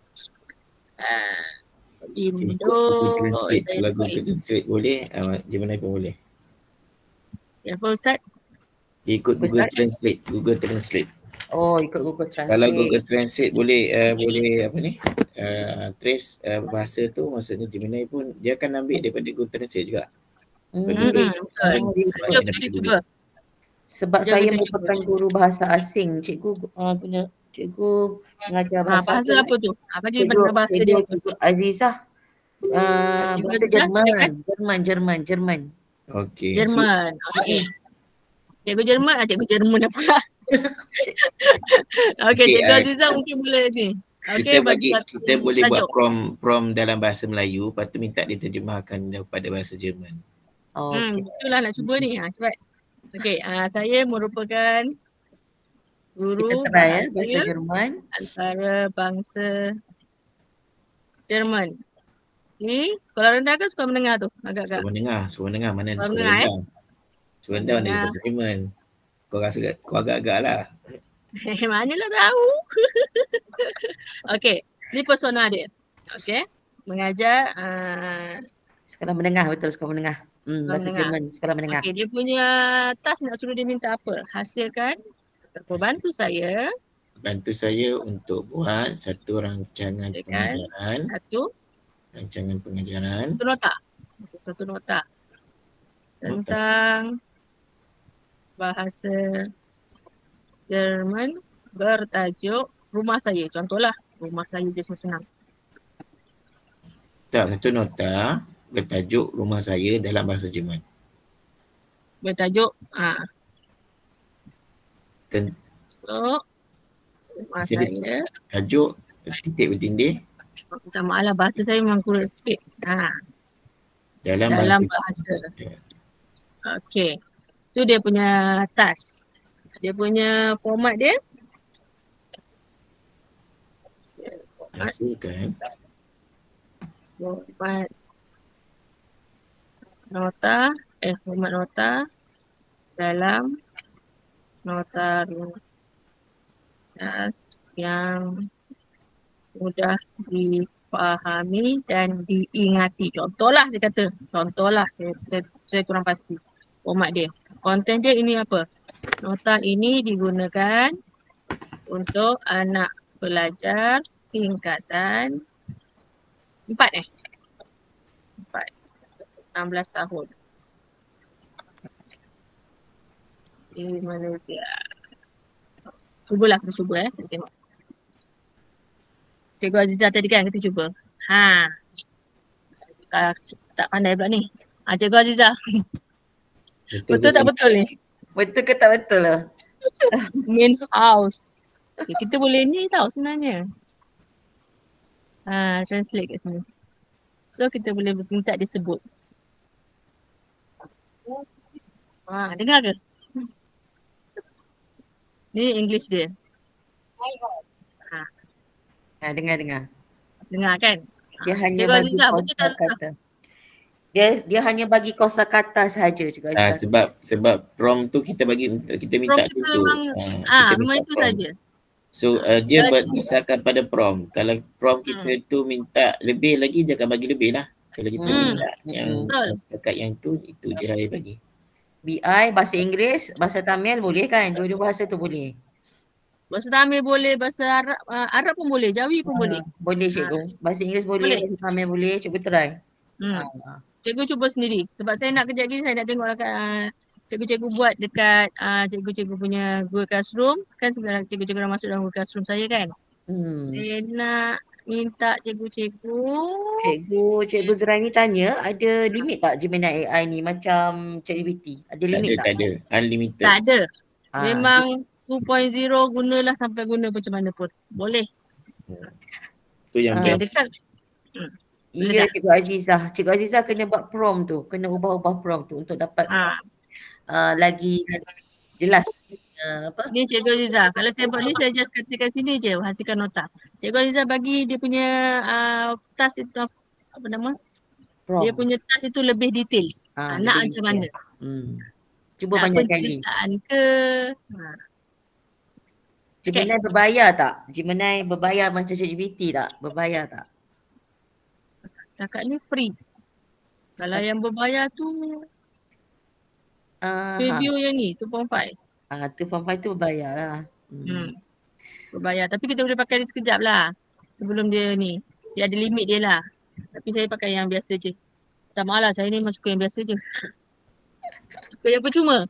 Ikut Google Translate. Kalau Google Translate boleh, Gemini pun boleh. Ya, apa Ustaz? Ikut Google Translate. Google Translate. Oh, ikut Google Translate. Kalau Google Translate boleh apa ni? Trace bahasa tu, maksudnya Gemini pun dia akan ambil daripada Google Translate juga. Cuba. Sebab saya merupakan guru bahasa asing. Cikgu cikgu mengajar bahasa bahasa apa tu? Bagi bahasa dia apa? Cikgu Azizah. Bahasa Jerman. Okey. Jerman. Okey. Cikgu Jerman, cikgu Jerman dah pula. Okey, Cikgu Azizah mungkin boleh ni. Okay, kita boleh buat prompt dalam bahasa Melayu, lepas tu minta dia terjemahkan daripada bahasa Jerman. Betul lah nak cuba ni. Cepat. Okey, saya merupakan guru bahasa Jerman antara bangsa Jerman. Ni sekolah rendah ke sekolah menengah tu? Agak-agak. Sekolah menengah. Mana ada sekolah rendah? Sekolah rendah mana ada bahasa Jerman. Kau agak-agak lah. Manalah tahu. Okey, ni persona dia. Okey, mengajar sekolah menengah, betul sekolah menengah. Bahasa Jerman, sekolah menengah. Okey, dia punya task nak suruh dia minta apa? Hasilkan atau bantu saya untuk buat satu rancangan pengajaran. Rancangan pengajaran. Satu nota. Tentang bahasa Jerman bertajuk rumah saya. Contohlah, rumah saya je senang. Tak, satu nota bertajuk rumah saya dalam bahasa Jerman. Bertajuk rumah saya. Tajuk titik bertindih. Minta maaf lah, bahasa saya memang kurang sikit. Dalam bahasa. Okey. Tu dia punya task. Dia punya format dia. Hasilkan. Format nota. Format nota. Dalam nota ruas yang mudah difahami dan diingati. Contohlah saya kata. Contohlah saya kurang pasti. Format dia. Konten dia ini apa? Nota ini digunakan untuk anak pelajar tingkatan 4 16 tahun di Malaysia. Cubalah kita cuba kita tengok. Cikgu Azizah tadi kan kita cuba. Ha. Tak pandai pula ni. Cikgu Azizah. Betul tak betul ni? Betul ke tak betul lah? Main house. Okay, kita boleh ni tau sebenarnya. Translate kat sini. So kita boleh minta dia sebut. Dengar ke? Ni English dia. Dengar. Dengar kan? Dia hanya Cikgu bagi Azizah, betul tak? kosakata. Dia hanya bagi kosakata sahaja, Cikgu Azizah. Sebab prompt tu kita minta Prompt kita tu. memang, Kita memang minta itu prompt. saja. So dia berdasarkan pada prompt. Kalau prompt kita tu minta lebih lagi, dia akan bagi lebih lah. Kalau kita minta yang setakat yang itu je lah dia bagi. BI, bahasa Inggeris, bahasa Tamil boleh kan? Dua-dua bahasa tu boleh. Bahasa Tamil boleh, bahasa Arab pun boleh, Jawi pun boleh. Boleh cikgu. Bahasa Inggeris boleh, bahasa Tamil boleh. Cuba try. Cikgu cuba sendiri. Sebab saya nak kejap lagi, saya nak tengok cikgu-cikgu buat dekat cikgu-cikgu punya Google Classroom. Kan sebenarnya cikgu-cikgu dah masuk dalam Google Classroom saya kan. Saya nak minta cikgu-cikgu. Cikgu Zuraini tanya, ada limit tak Gemini AI ni macam ChatGPT? Ada limit tak? Tak ada. Unlimited. Tak ada. Memang 2.0 gunalah sampai guna macam mana pun. Boleh. Tu yang best. Dekat. Ya Cikgu Azizah. Cikgu Azizah kena buat prompt tu. Kena ubah-ubah prompt tu untuk dapat lagi jelas. Ni Cikgu Azizah. Kalau saya buat ni, saya just katakan sini je, hasilkan nota. Cikgu Azizah bagi dia punya task itu, apa nama? Prompt. Dia punya task itu lebih details. Nak macam mana? Cuba nak banyak kali. Penceritaan ke? Gemini berbayar tak? Gemini berbayar macam ChatGPT tak? Berbayar tak? Setakat ni free. Kalau yang berbayar tu preview yang ni 2.5. 2.5 tu berbayar lah. Berbayar. Tapi kita boleh pakai dia sekejap lah. Sebelum dia ni. Dia ada limit dia lah. Tapi saya pakai yang biasa je. Tak malah, saya ni memang suka yang biasa je. Suka yang percuma.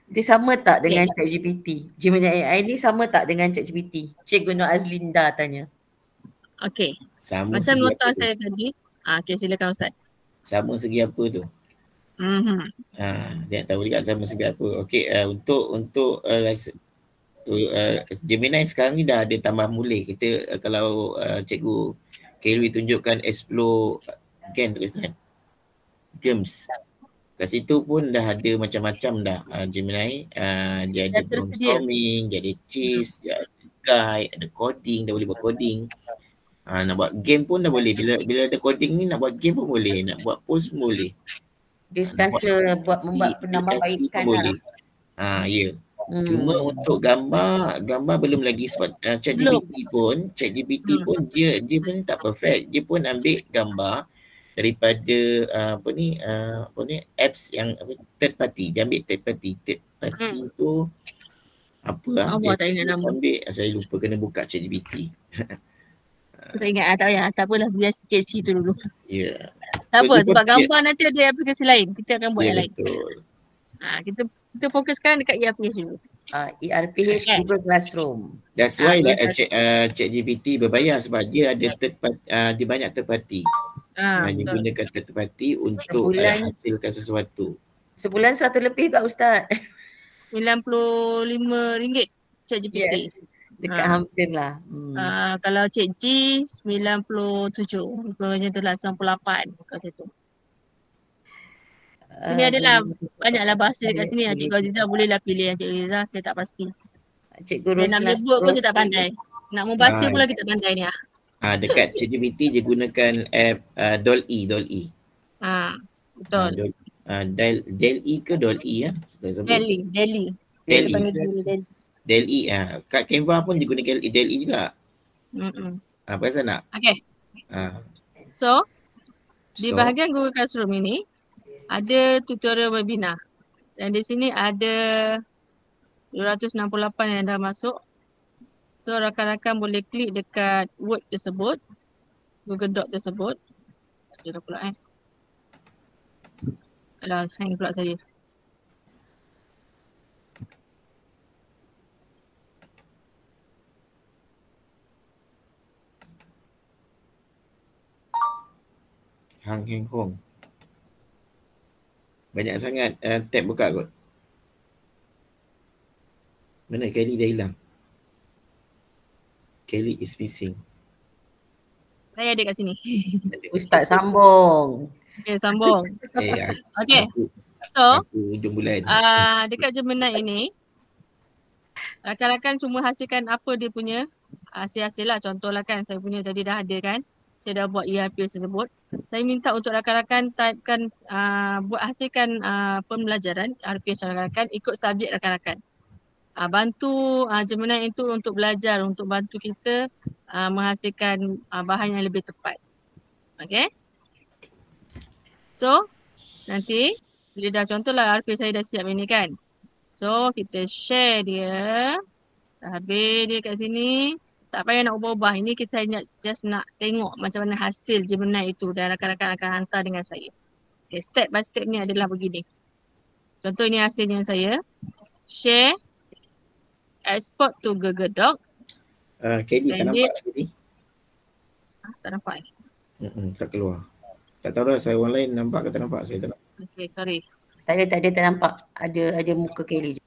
Dia sama tak dengan ChatGPT? Gemini AI ni sama tak dengan ChatGPT? Cikgu Nur Azlinda tanya. Okey. Sama macam nota saya tadi. Okey, silakan Ustaz. Sama segi apa tu? Dia nak tahu juga sama segi apa. Okey, untuk Gemini sekarang ni dah ada tambah mulai. Kita kalau Cikgu Kelly tunjukkan explore games. Kat situ pun dah ada macam-macam dah Gemini. Dia ada brainstorming, dia ada chess, dia ada guide, ada coding, dah boleh buat coding. Nak buat game pun dah boleh. Bila ada coding ni nak buat game pun boleh, nak buat polls pun boleh. Dia sentiasa membuat penambahbaikan boleh. Ya. Cuma untuk gambar belum lagi sebab ChatGPT pun dia pun tak perfect. Dia pun ambil gambar daripada apps yang third party. Dia ambil third party. Third party tu apa lah. Tak ingat nama. Saya lupa, kena buka ChatGPT. Aku tak ingat tak payah. Tak apalah, biar ChatGPT tu dulu. Ya. Tak apa, sebab gambar nanti ada aplikasi lain. Kita akan buat yang lain. Betul. Kita fokuskan dekat ERPH dulu. ERPH Google Classroom. That's why ChatGPT berbayar sebab dia ada dia banyak third party. Dia gunakan third party untuk hasilkan sesuatu. Sebulan 100 lebih tak Ustaz? RM95 ChatGPT. Yes. Dekat hampir lah. Kalau Cik G 97. Rupanya tu lah 98 kata tu. Sini adalah banyaklah bahasa dekat sini. Cikgu Azizah bolehlah pilih yang Cikgu Azizah, saya tak pasti. Cikgu Roslan. Nak menyebut pun saya tak pandai. Nak membaca pula kita pandai ni. Dekat ChatGPT dia gunakan app DALL-E. Betul. DALL-E ke DALL-E ya? DALL-E. Kat Canva pun dia gunakan DALL-E juga. Perasan tak? Okay. So, di bahagian Google Classroom ini ada tutorial webinar. Dan di sini ada 268 yang dah masuk. So, rakan-rakan boleh klik dekat Word tersebut. Google Doc tersebut. Ada pula Alah, hang pula saya. Hang Heng Hong. Banyak sangat tab buka kot. Mana Kelly dah hilang? Kelly is missing. Saya ada kat sini. Ustaz sambung. Okay, sambung. Okay. So, hujung bulan. Dekat Gemini ini, rakan-rakan cuma hasilkan apa dia punya hasil-hasil lah. Contohlah kan, saya punya tadi dah ada kan. Saya dah buat ERP tersebut. Saya minta untuk rakan-rakan typekan, buat hasilkan pembelajaran ERP rakan-rakan ikut subjek rakan-rakan. Bantu Gemini itu untuk belajar, untuk bantu kita menghasilkan bahan yang lebih tepat. Okay. So, nanti bila dah contohlah RP saya dah siap ini kan. So, kita share dia. Dah habis dia kat sini. Tak payah nak ubah-ubah. Ini kita just nak tengok macam mana hasil Gemini itu dan rakan-rakan akan hantar dengan saya. Okay, step by step ni adalah begini. Contoh ini hasilnya saya. Share. Export to Google Doc. Kelly tak nampak tadi? Tak nampak ni? Tak keluar. Tak tahu dah saya orang lain nampak ke tak nampak? Saya tak nampak. Okay, sorry. Tak ada tak nampak. Ada muka Kelly je.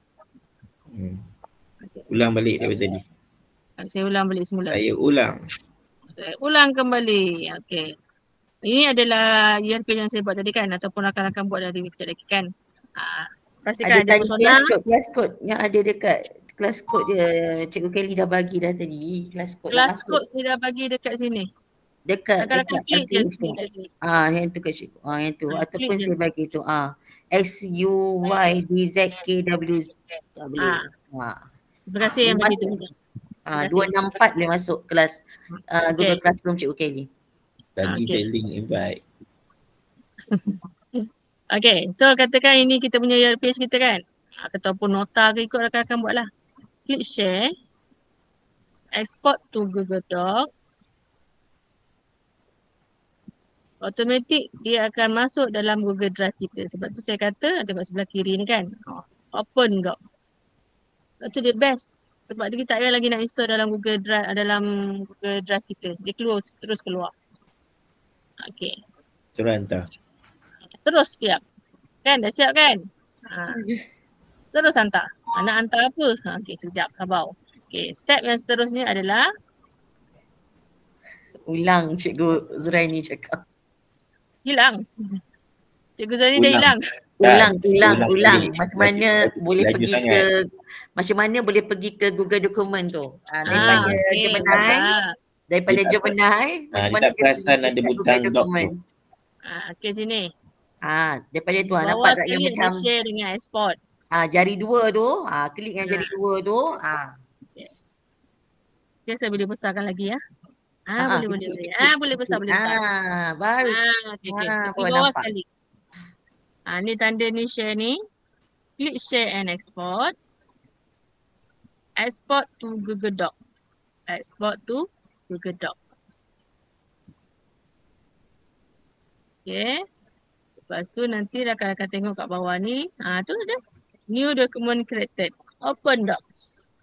Ulang balik daripada tadi. Saya ulang balik semula. Saya ulang. Saya ulang kembali. Okay. Ini adalah ERP yang saya buat tadi kan, ataupun rakan-rakan buat dari kejap lagi kan. Pastikan ada soalan. Kelas kod yang ada dekat kelas kod dia Cikgu Kelly dah bagi dah tadi. Kelas kod saya dah bagi dekat sini. Dekat klik je sini. Yang tu kat cikgu. Yang tu ataupun saya bagi tu. SUYDZKW. Terima kasih yang bagi tu. 264 boleh masuk kelas Google Classroom Cikgu Kelly. Bagi the link invite. Okay, so katakan ini kita punya ERP kita kan. Ataupun nota ke ikut rakan-rakan buat lah. Klik share. Export to Google Doc. Automatik dia akan masuk dalam Google Drive kita. Sebab tu saya kata tengok sebelah kiri ni kan. Open kau. Sebab tu dia best. Sebab dia tak payah lagi nak install dalam Google Drive kita. Dia terus keluar. Okay. Terus hantar. Terus siap. Kan dah siap kan? Terus hantar. Nak hantar apa? Okay, sekejap sabar. Okay, step yang seterusnya adalah ulang Cikgu Zuraini cakap. Hilang. Cikgu Zuraini dah hilang. Ulang. Macam mana boleh pergi ke Google Dokumen tu? Daripada Gemini. Dia tak perasan ada butang doc tu. Okey sini. Daripada tu nampak tak yang macam share dengan export. Jari dua tu, klik yang jari dua tu. Okay, saya boleh besarkan lagi ya. Boleh. Boleh besar. Baru. Okay. Di bawah sekali. Ni tanda ni share ni. Klik share and export. Export to Google Doc. Okay. Lepas tu nanti rakan-rakan tengok kat bawah ni. Tu ada. New document created. Open Docs.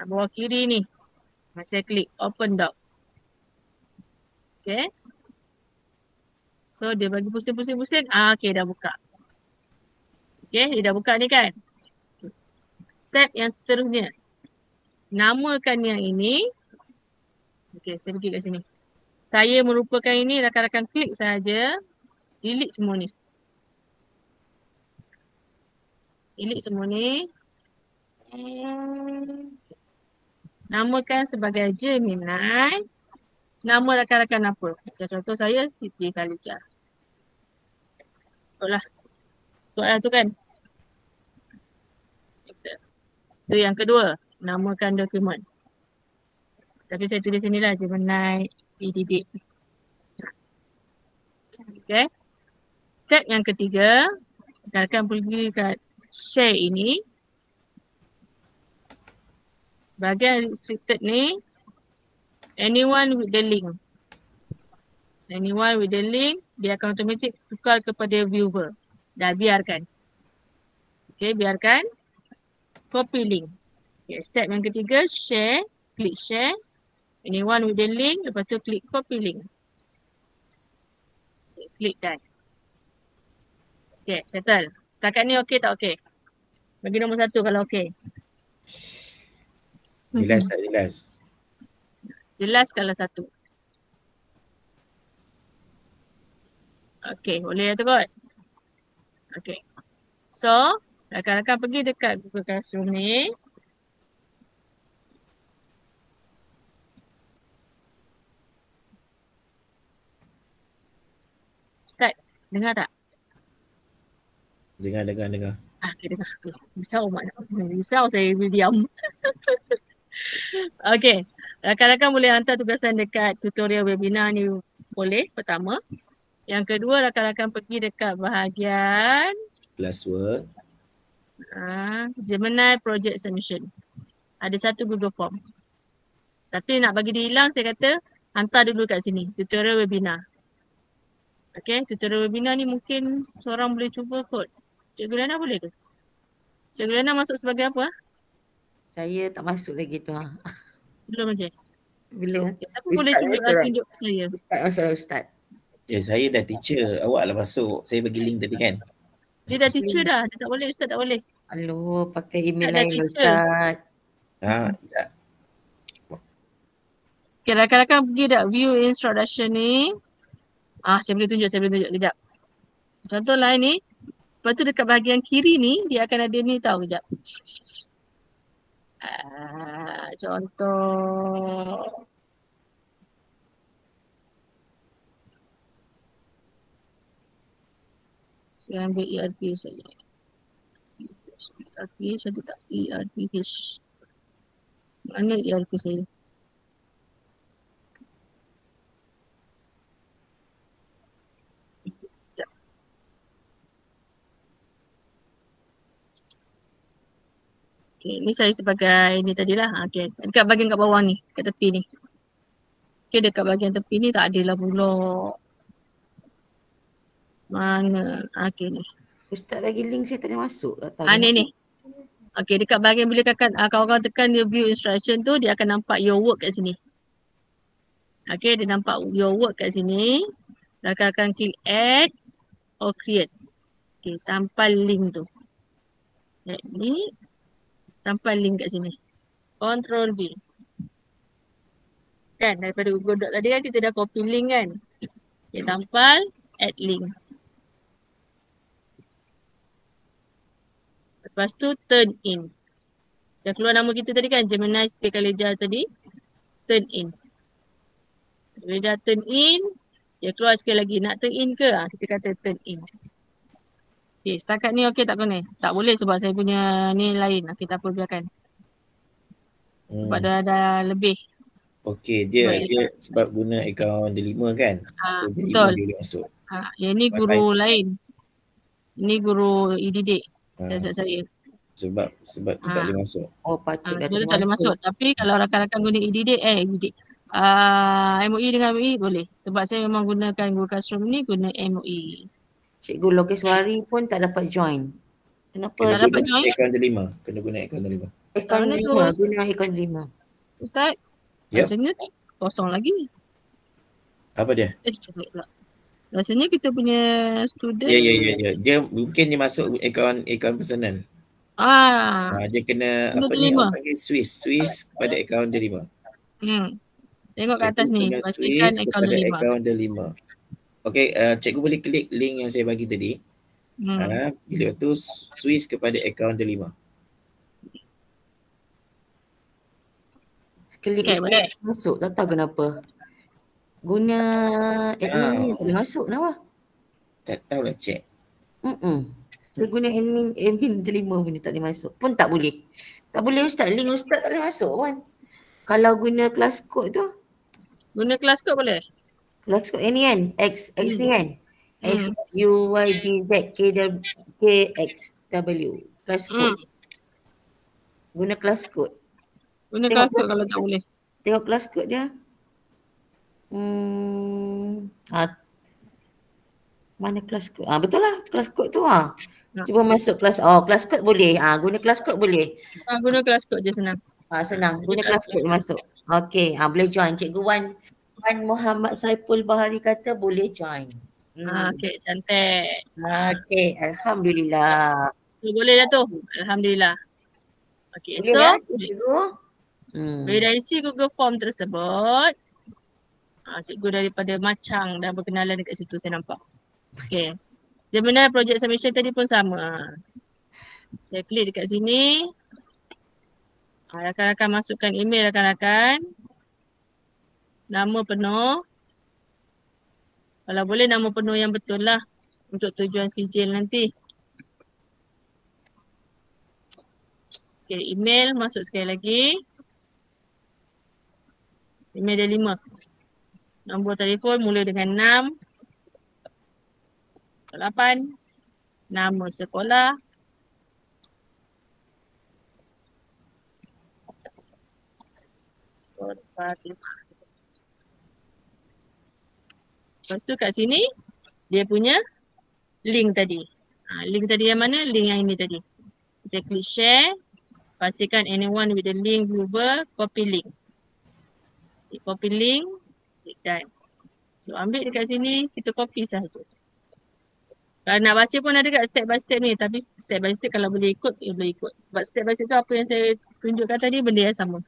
Bawah kiri ni. Saya klik Open Doc. Okay. So dia bagi pusing-pusing. Okay dah buka. Okay, dia dah buka ni kan. Step yang seterusnya. Namakan yang ini. Okay, saya pergi kat sini. Saya merupakan ini, rakan-rakan klik sahaja. Delete semua ni. Namakan sebagai Gemini. Nama rakan-rakan apa? Macam contoh saya Siti Khalijah. Betul lah tu kan. Tu yang kedua. Namakan dokumen. Tapi saya tulis sini lah Gemini PDD. Okay. Step yang ketiga. Rakan-rakan pergi kat share ini. Bahagian restricted ni. Anyone with the link. Dia akan automatik tukar kepada viewer. Dah biarkan. Okay, biarkan. Copy link. Okay, step yang ketiga, share. Klik share. Anyone with the link. Lepas tu klik copy link. Okay, Klik done. Okay, settle. Setakat ni okey tak okey? Bagi nombor 1 kalau okey. Jelas tak jelas? Jelas kalau 1. Okey, boleh dah tu kot. Okey. So, rakan-rakan pergi dekat Google Classroom ni. Ustaz, dengar tak? Dengar. Okay, dengar. Okay. Risau mak nak. Risau saya diam. Okey. Rakan-rakan boleh hantar tugasan dekat tutorial webinar ni boleh, pertama. Yang kedua, rakan-rakan pergi dekat bahagian Classwork. Gemini Project Submission. Ada satu Google Form. Tapi nak bagi dia hilang, saya kata hantar dulu kat sini, tutorial webinar. Okay, tutorial webinar ni mungkin seorang boleh cuba kot. Cikgu Lana boleh ke? Cikgu Lana masuk sebagai apa? Saya tak masuk lagi tu. Belum lagi? Belum. Okay, siapa boleh tunjuk saya? Ustaz. Ya, saya dah teacher. Awak lah masuk. Saya bagi link tadi kan? Dia dah teacher dah. Dia tak boleh, Ustaz tak boleh. Aduh, pakai email Ustaz dah lain teacher. Ustaz. Tak. Okay, rakan-rakan pergi dah view introduction ni. Saya boleh tunjuk. Kejap. Contohlah ni. Lepas tu dekat bahagian kiri ni, dia akan ada ni tau. Kejap. Contoh. Saya ambil ERP saja. ERP, saya tak ERPH. Mana ERP saya? Okay, ni saya sebagai ni tadilah. Okay, dekat bahagian kat bawah ni, kat tepi ni. Okay, dekat bahagian tepi ni tak adalah pula. Mana? Okay ni. Ustaz bagi link saya tak boleh masuk. Ni. Okay, dekat bahagian bila kawan-kawan tekan dia view instruction tu, dia akan nampak your work kat sini. Okay, dia nampak your work kat sini. Rakan-rakan klik add or create. Okay, tampal link tu. Add ni. Tampal link kat sini. Control V. Kan, daripada Google Doc tadi kan kita dah copy link kan. Okay, tampal add link. Lepas tu turn in. Dah keluar nama kita tadi kan, Gemini Siti Khadijah tadi. Turn in. Bila dah turn in, dia keluar sekali lagi. Nak turn in ke? Kita kata turn in. Okay, setakat ni okey tak kau ni? Tak boleh sebab saya punya ni lain. Okay, tak apa biarkan. Sebab dah lebih. Okey, dia sebab guna akaun delima kan? So betul. dia boleh masuk. Yang ni guru lain. Ini guru didik. Saya. Sebab dia tak boleh masuk. Oh, patut dah tak boleh masuk. Tapi kalau rakan-rakan guna didik, MOE dengan MOE boleh. Sebab saya memang gunakan Google Classroom ni guna MOE. Cikgu Lokeswari pun tak dapat join. Kenapa? Tak dapat join? Akaun delima. Kena guna akaun delima. Akaun delima. Guna akaun delima. Ustaz, rasanya kosong lagi. Apa dia? Rasanya kita punya student. Ya. Dia mungkin dia masuk akaun personal. Dia kena apa ni orang panggil Swiss kepada akaun delima. Tengok kat atas ni, pastikan akaun delima. Akaun delima. Okey, cikgu boleh klik link yang saya bagi tadi. Bila tu Swiss kepada akaun delima. Klik boleh masuk, tak tahu kenapa. Guna admin ni tak boleh masuk, kenapa? Tak tahulah cek. Saya guna admin delima pun tak boleh masuk. Pun tak boleh. Tak boleh Ustaz, link Ustaz tak boleh masuk kan. Kalau guna kelas kod tu. Guna kelas kod boleh? Kelas kod ni kan, X ni kan. X, U, Y, D, Z, K, X, W. Kelas kod. Guna kelas kod. Guna kelas kod kalau tak boleh. Tengok kelas kod dia. Mana kelas kod? Betul lah kelas kod tu. Cuba masuk kelas. Kelas kod boleh. Guna kelas kod boleh. Guna kelas kod je senang. Senang. Guna kelas kod masuk. Okey, boleh join. Cikgu Wan Muhammad Saiful Bahari kata boleh join. Okey, cantik. Okey, alhamdulillah. So boleh dah tu. Alhamdulillah. Okey, Boleh so ya, cikgu? bila isi Google Form tersebut, cikgu daripada Macang dah berkenalan dekat situ saya nampak. Okey. Gemini project submission tadi pun sama. Saya klik dekat sini. Rakan-rakan masukkan email rakan-rakan. Nama penuh. Kalau boleh nama penuh yang betul lah untuk tujuan sijil nanti. Okay, email masuk sekali lagi. Email dia 5. Nombor telefon mula dengan 6. 8. Nama sekolah. Lepas tu kat sini dia punya link tadi. Link tadi yang mana? Link yang ini tadi. Kita klik share. Pastikan anyone with the link viewer, copy link. Copy link, klik done. So ambil dekat sini, kita copy sahaja. Kalau nak baca pun ada kat step by step ni, tapi step by step kalau boleh ikut, boleh ikut. Sebab step by step tu apa yang saya tunjukkan tadi benda yang sama.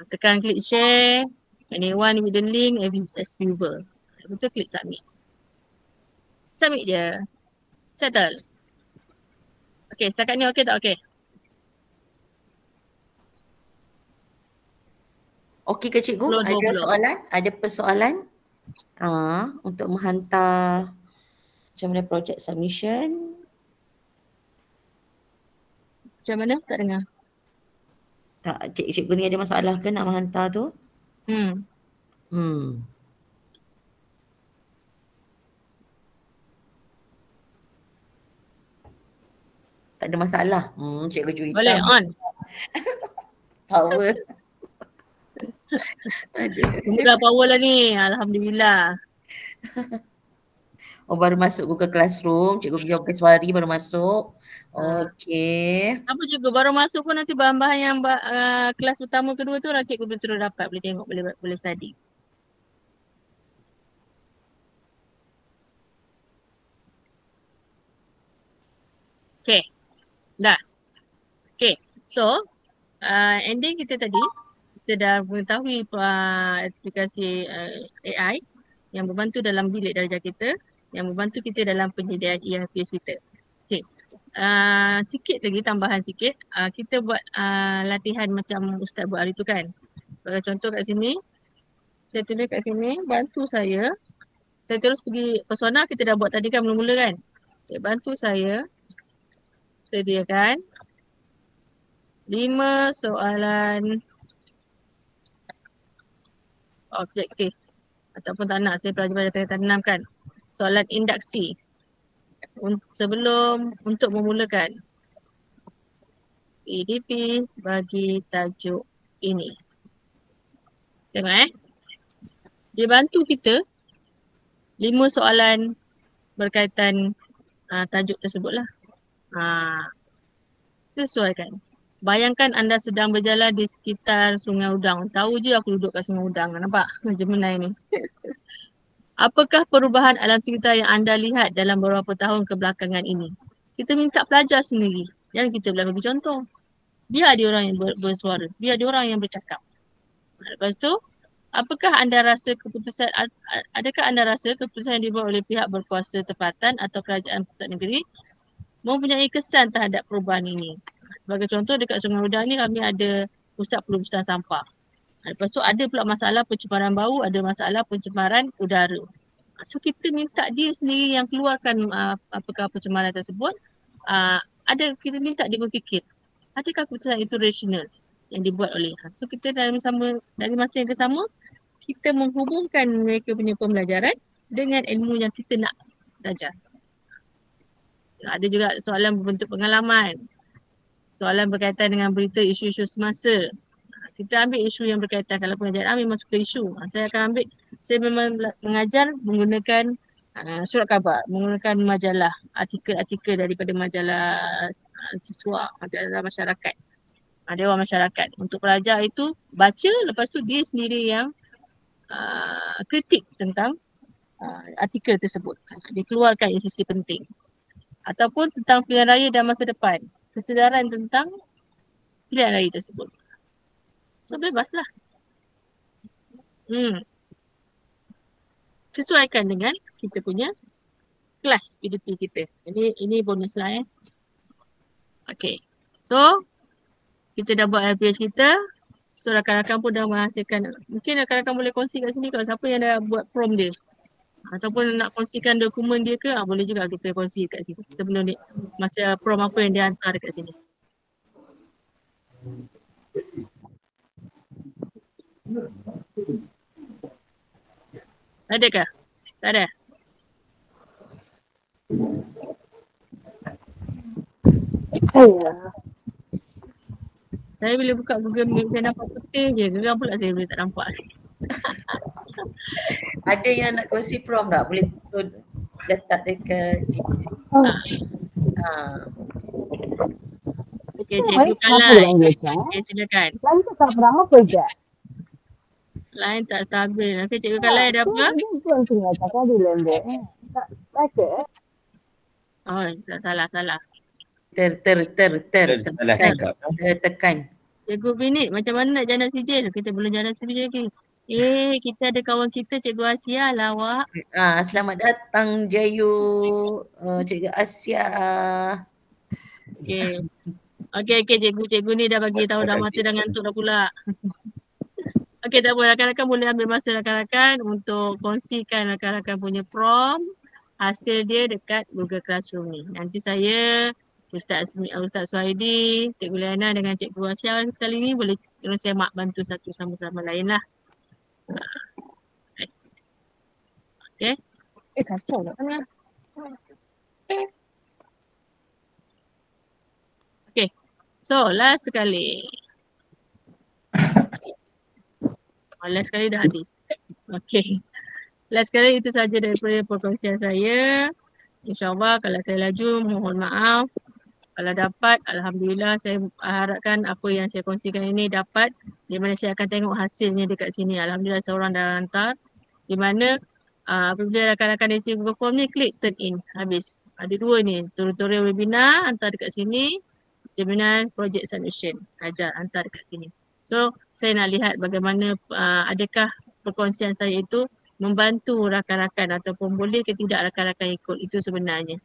Tekan klik share, anyone with the link as viewer. Betul klik submit. Submit je. Settle. Okay, setakat ni okay tak okay? Okey ke cikgu? Belum, Ada belum. soalan? Ada persoalan? Untuk menghantar macam mana project submission? Macam mana? Tak dengar. Tak, cikgu ni ada masalah ke nak menghantar tu? Tak ada masalah. Cikgu Juwita. Boleh on. Power. Dah power lah ni. Alhamdulillah. Baru masuk Google Classroom. Cikgu pergi Okeswari baru masuk. Okey. Apa juga baru masuk pun nanti bahan-bahan yang kelas utama kedua tu lah cikgu boleh terus dapat. Boleh tengok, boleh study. Okay. Dah. Okay. So, ending kita tadi, kita dah mengetahui aplikasi AI yang membantu dalam bilik darjah kita, yang membantu kita dalam penyediaan ERPS kita. Okay. Sikit lagi, tambahan sikit. Kita buat latihan macam Ustaz buat hari tu kan. Sebagai contoh kat sini, saya tulis kat sini, bantu saya. Saya terus pergi persona, kita dah buat tadi kan mula-mula kan. Okay, bantu saya sediakan 5 soalan objektif. Ataupun tak nak, saya pelajar-pelajar tingkatan 6 kan. Soalan induksi. Sebelum untuk memulakan PDP bagi tajuk ini. Tengok dia bantu kita 5 soalan berkaitan tajuk tersebut lah. Sesuaikan. Bayangkan anda sedang berjalan di sekitar Sungai Udang. Tahu je aku duduk kat Sungai Udang. Nampak Gemini ni. Apakah perubahan alam sekitar yang anda lihat dalam beberapa tahun kebelakangan ini? Kita minta pelajar sendiri. Jangan kita boleh bagi contoh. Biar dia orang yang bersuara. Biar dia orang yang bercakap. Lepas tu, adakah anda rasa keputusan yang dibuat oleh pihak berkuasa tempatan atau kerajaan pusat negeri mempunyai kesan terhadap perubahan ini? Sebagai contoh dekat Sungai Udang ni kami ada pusat pelurusan sampah. Lepas tu ada pula masalah pencemaran bau, ada masalah pencemaran udara. So kita minta dia sendiri yang keluarkan apakah pencemaran tersebut. Kita minta dia berfikir, adakah keputusan itu rasional yang dibuat oleh. So kita dari masa yang sama, kita menghubungkan mereka punya pembelajaran dengan ilmu yang kita nak belajar. Ada juga soalan berbentuk pengalaman. Soalan berkaitan dengan berita isu-isu semasa. Kita ambil isu yang berkaitan, kalau pengajaran memang suka isu. Saya memang mengajar menggunakan surat khabar, menggunakan majalah, artikel-artikel daripada majalah siswa, majalah masyarakat. Dewan masyarakat. Untuk pelajar itu baca, lepas tu dia sendiri yang kritik tentang artikel tersebut. Dikeluarkan sisi penting. Ataupun tentang pilihan raya dan masa depan. Kesedaran tentang pilihan raya tersebut. So bebaslah. Sesuaikan dengan kita punya kelas PDP kita. Ini bonus lah Okay. So kita dah buat LPH kita. So rakan-rakan pun dah menghasilkan. Mungkin rakan-rakan boleh kongsi kat sini kalau siapa yang dah buat prom dia. Ataupun nak kongsikan dokumen dia ke, boleh juga kita kongsi kat sini. Sebelum ni, masa prom apa yang dia hantar dekat sini. Adakah? Tak ada? Saya bila buka Google Meet, saya nampak putih je. Geram pula saya boleh tak nampak. Ada yang nak kongsi prom tak? Boleh letak dekat GC. Okey, cikgu Kalai. Okey, silakan. Lain tak berapa je. Lain tak stabil. Okey, cikgu Kalai ada apa? Tuan tengah cakap di lembek. Tak baca. Oh, tak salah. Salah cakap. Tertekan. Cikgu Binit, macam mana nak jana sijil? Kita belum jana sijil lagi. Kita ada kawan kita, Cikgu Asia lah awak. Selamat datang Jayu, Cikgu Asia. Okey, cikgu ni dah bagi tahu dah mata dah ngantuk dah pula. Okey, tak apa, rakan-rakan boleh ambil masa rakan-rakan untuk kongsikan rakan-rakan punya prom hasil dia dekat Google Classroom ni. Nanti saya, Ustaz Suhaidi, Cikgu Liana dengan Cikgu Asia sekali ni boleh terus semak bantu satu sama-sama lain lah. Okay. Kacau tak kan? Okay. So, last sekali. Last sekali dah habis. Okay. Last sekali itu saja daripada perkongsian saya. InsyaAllah kalau saya laju, mohon maaf. Kalau dapat, Alhamdulillah saya harapkan apa yang saya kongsikan ini dapat. Di mana saya akan tengok hasilnya dekat sini. Alhamdulillah seorang dah hantar. Di mana apabila rakan-rakan isi Google Form ni, klik turn in. Habis. Ada dua ni. Tutorial webinar, hantar dekat sini. Gemini Project Submission. Ajar, hantar dekat sini. So, saya nak lihat bagaimana adakah perkongsian saya itu membantu rakan-rakan ataupun boleh ke tidak rakan-rakan ikut. Itu sebenarnya.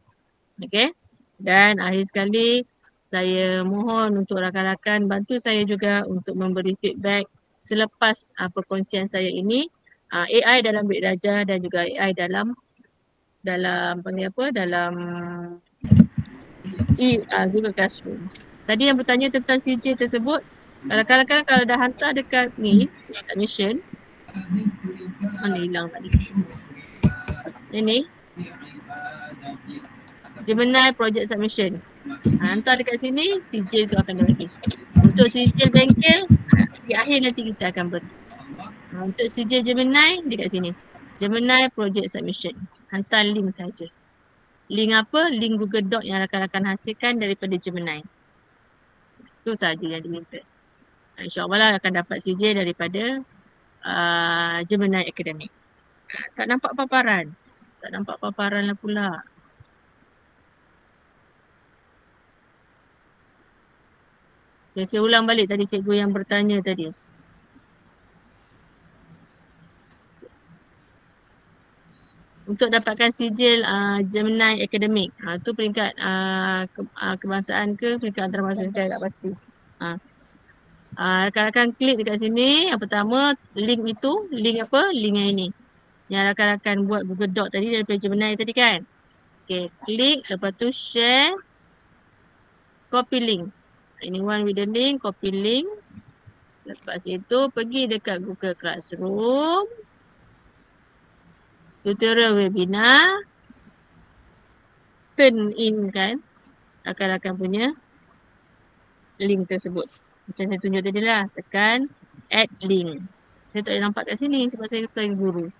Okay. Dan akhir sekali, saya mohon untuk rakan-rakan bantu saya juga untuk memberi feedback selepas perkongsian saya ini. AI dalam Bilik Darjah dan juga AI dalam panggil apa? Dalam Google Classroom. Tadi yang bertanya tentang CJ tersebut, rakan-rakan kalau dah hantar dekat ni, submission, mana hilang tadi? Ini. Gemini Project Submission. Hantar dekat sini, sijil tu akan beri. Untuk sijil bengkel, di akhir nanti kita akan beri. Untuk sijil Gemini, dekat sini. Gemini Project Submission. Hantar link saja. Link apa? Link Google Doc yang rakan-rakan hasilkan daripada Gemini. Itu saja yang diminta. InsyaAllah lah akan dapat sijil daripada Gemini Academic. Tak nampak paparan. Tak nampak paparan lah pula. Saya ulang balik tadi cikgu yang bertanya tadi. Untuk dapatkan sijil Gemini Academic. Itu peringkat kebangsaan ke peringkat antarabangsa, saya tak pasti. Rakan-rakan klik dekat sini. Yang pertama link itu, link apa? Link yang ini. Yang rakan-rakan buat Google Doc tadi daripada Gemini tadi kan. Okay, klik lepas tu share. Copy link. Anyone with the link, copy link. Lepas itu pergi dekat Google Classroom. Tutorial webinar. Turn in kan rakan-rakan punya link tersebut. Macam saya tunjuk tadi lah. Tekan add link. Saya tak boleh nampak kat sini sebab saya sebagai guru.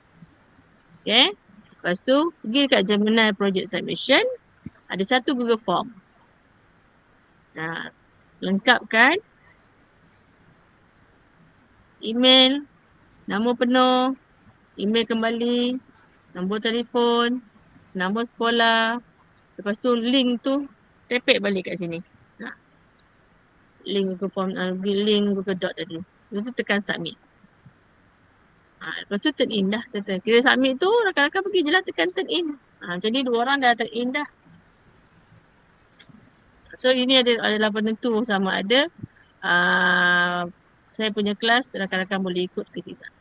Okay. Lepas tu pergi dekat Gemini Project Submission. Ada satu Google Form. Lengkapkan email, nama penuh, email kembali, Nombor telefon, nombor sekolah. Lepas tu link tu tepek balik kat sini. Link Google Form, link Google Doc tadi. Lepas tu tekan submit. Lepas tu turn in dah. Kira submit tu rakan-rakan pergi je lah tekan turn in. Jadi 2 orang dah turn in dah. So ini adalah penentu sama ada saya punya kelas rakan-rakan boleh ikut ke tidak.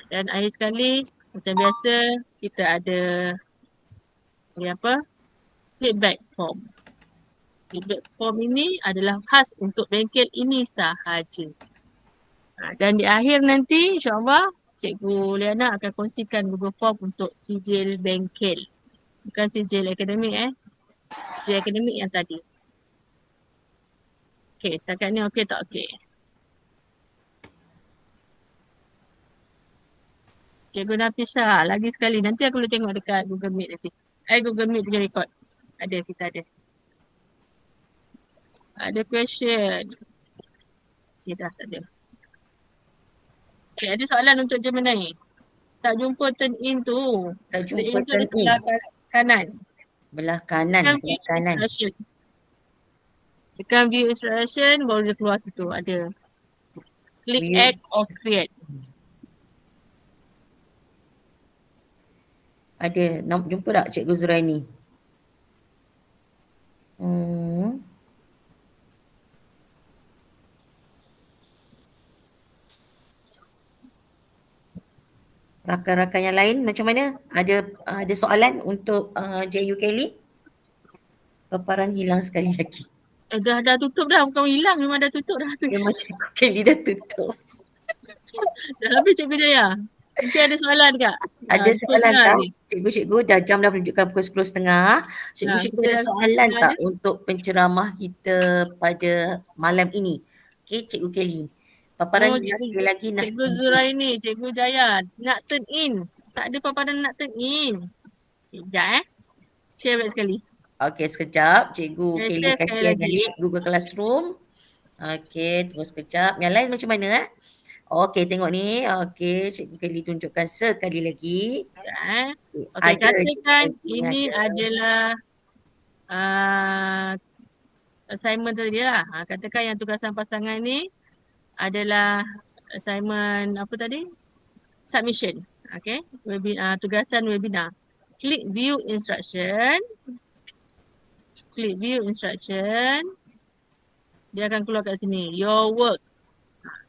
Dan akhir sekali macam biasa kita ada feedback form. Feedback form ini adalah khas untuk bengkel ini sahaja. Dan di akhir nanti insyaAllah Cikgu Liana akan kongsikan Google Form untuk sijil bengkel. Bukan sijil akademik Sijil akademik yang tadi. Okay, setakat ni okey tak okey? Cikgu Nafisah, lagi sekali. Nanti aku boleh tengok dekat Google Meet nanti. Google Meet punya record. Kita ada. Ada question. Okay, dah tak ada. Okay, ada soalan untuk Gemini. Tak jumpa turn in tu. Tak Turn jumpa in tu ada turn in. sebelah kanan. Belah kanan, Tekan belah view kanan. instruction. Tekan view instruction baru dia keluar situ. Ada. Click View. add or create. Ada, jumpa tak Cikgu Zuraini? Rakan-rakan yang lain macam mana? Ada soalan untuk JU Kelly? Paparan hilang sekali lagi. Dah tutup dah. Bukan hilang, memang dah tutup dah. Memang Cikgu Kelly dah tutup. Dah habis Cikgu Jaya. Mungkin ada soalan kak? Ada soalan tak? Ni. Cikgu-cikgu dah menunjukkan pukul 10.30. Cikgu-cikgu ada soalan tak untuk penceramah kita pada malam ini? Okey, Cikgu Kelly. Paparan sekali lagi nak. Cikgu Zuraini, Cikgu Jaya nak turn in. Tak ada paparan nak turn in. Sekejap Share balik sekali. Okey, sekejap. Cikgu Kelly kasih balik Google Classroom. Okey, tunggu sekejap. Yang lain macam mana Okey, tengok ni. Okey, Cikgu Kelly tunjukkan sekali lagi. Okey, katakan ini adalah assignment tadi lah. Katakan yang tugasan pasangan ni adalah assignment apa tadi? Submission. Okay. Tugasan webinar. Klik view instruction. Klik view instruction. Dia akan keluar kat sini. Your work.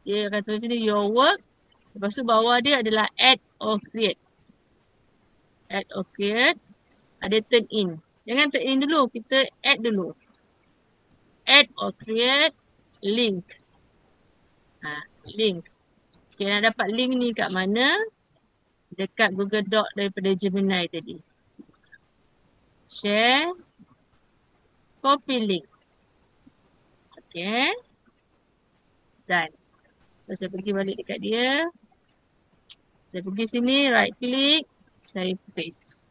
Dia akan tulis sini your work. Lepas tu bawah dia adalah add or create. Add or create. Ada turn in. Jangan turn in dulu. Kita add dulu. Add or create link. Link. Okay, nak dapat link ni kat mana? Dekat Google Doc daripada Gemini tadi. Share. Copy link. Okay. Dan. Saya pergi balik dekat dia. Saya pergi sini, right click. Saya paste.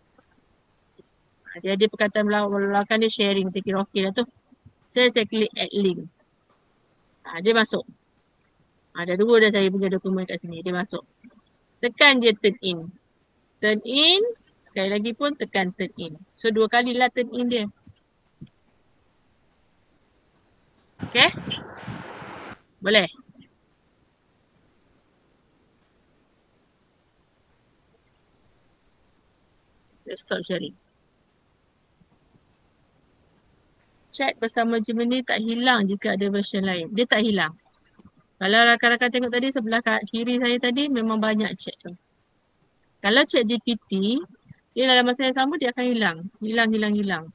Dia ada perkataan belakang dia sharing. Kita kira okey dah tu. Saya klik add link. Dia masuk. Dah tunggu dah saya punya dokumen kat sini. Dia masuk. Tekan je turn in. Turn in. Sekali lagi pun tekan turn in. So 2 kali lah turn in dia. Okay. Boleh. Let's stop sharing. Chat bersama Gemini tak hilang jika ada version lain. Dia tak hilang. Kalau rakan-rakan tengok tadi sebelah kiri saya tadi memang banyak chat tu. Kalau chat GPT, dia dalam masa yang sama dia akan hilang. Hilang.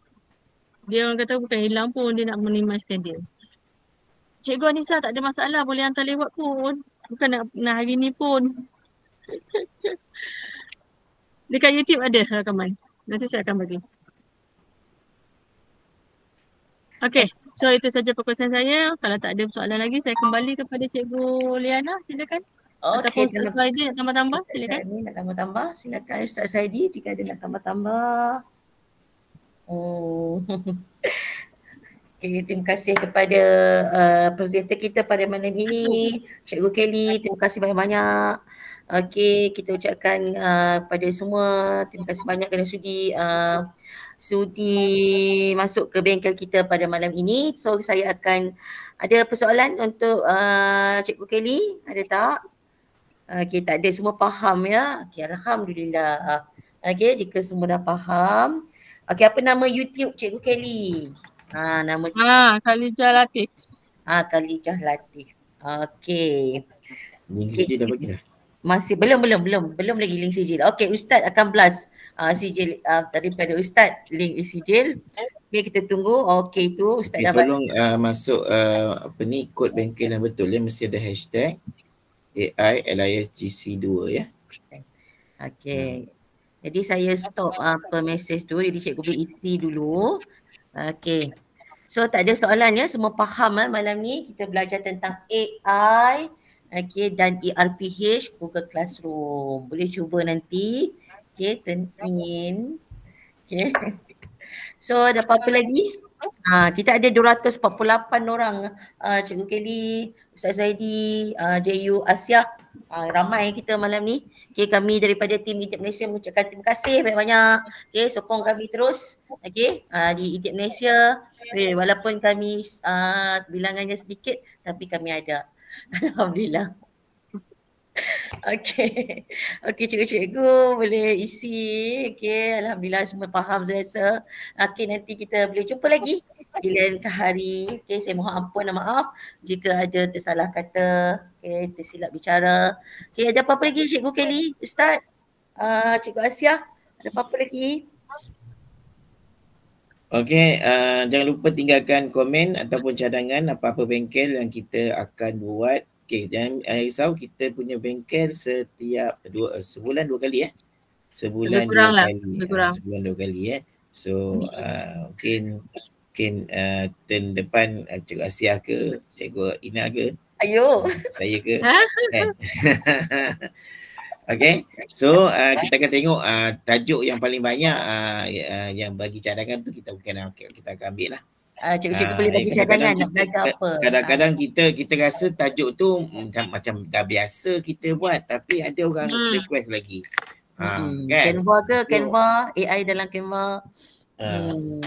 Dia orang kata bukan hilang pun, dia nak minimizekan dia. Cikgu Anissa tak ada masalah, boleh hantar lewat pun. Bukan nak hari ni pun. Dekat YouTube ada rakaman. Nanti saya akan bagi. Okay, so itu saja perkongsian saya. Kalau tak ada soalan lagi, saya kembali kepada Cikgu Liana. Silakan. Ataupun Ustaz Saidi nak tambah-tambah, silakan. Nak tambah-tambah, silakan Ustaz Saidi jika ada nak tambah-tambah. Okay, terima kasih kepada presenter kita pada malam ini, Cikgu Kelly. Terima kasih banyak-banyak. Okey, kita ucapkan pada semua, terima kasih banyak kerana sudi masuk ke bengkel kita pada malam ini. So saya akan ada persoalan untuk Cikgu Kelly, ada tak? Okey, tak ada, semua faham ya. Okey, alhamdulillah. Okey, jika semua dah faham. Okey, apa nama YouTube Cikgu Kelly? Nama Khalijah Latif. Khalijah Latif. Okey. Link sijil dah bagi dah. Masih belum lagi link sijil. Okey, Ustaz akan blast sijil daripada Ustaz, link sijil. Okey, kita tunggu. Okey, tu Ustaz dah tolong masuk kod bengkel yang betul ya, mesti ada hashtag AILISGC2 ya. Okey. Jadi saya stop message tu, jadi cikgu boleh isi dulu. Okey. So tak ada soalan ya, semua faham malam ni kita belajar tentang AI dan ERPH Google Classroom. Boleh cuba nanti. Okey, turn in. Okey. So ada apa-apa lagi? Kita ada 248 orang. Cikgu Kelly, Ustaz Zaidi, JU Asia. Ramai kita malam ni. Okay, kami daripada tim ITIP Malaysia mengucapkan terima kasih banyak-banyak. Okay, sokong kami terus. Okay, di ITIP Malaysia. Walaupun kami bilangannya sedikit, tapi kami ada. Alhamdulillah. Okey. Okey, cikgu-cikgu boleh isi. Okey, alhamdulillah semua faham saya rasa. Okey, nanti kita boleh jumpa lagi di lain hari. Okey, saya mohon ampun dan maaf jika ada tersalah kata, okey, tersilap bicara. Okey, ada apa-apa lagi Cikgu Kelly, Ustaz? Cikgu Asia, ada apa-apa lagi? Okey, jangan lupa tinggalkan komen ataupun cadangan apa-apa bengkel yang kita akan buat. Okey, jangan risau, kita punya bengkel setiap sebulan 2 kali ya. Sebulan 2 kali. Sebulan 2 kali ya. So mungkin turn depan Cikgu Asia ke, Cikgu Ina ke. Ayo. Saya ke. Okay, so kita akan tengok tajuk yang paling banyak yang bagi cadangan tu kita akan ambil lah. Cikgu-cikgu boleh bagi cadangan nak belajar apa. Kadang-kadang kita rasa tajuk tu macam dah biasa kita buat, tapi ada orang request lagi. Kan? Canva ke? Canva, AI dalam Canva.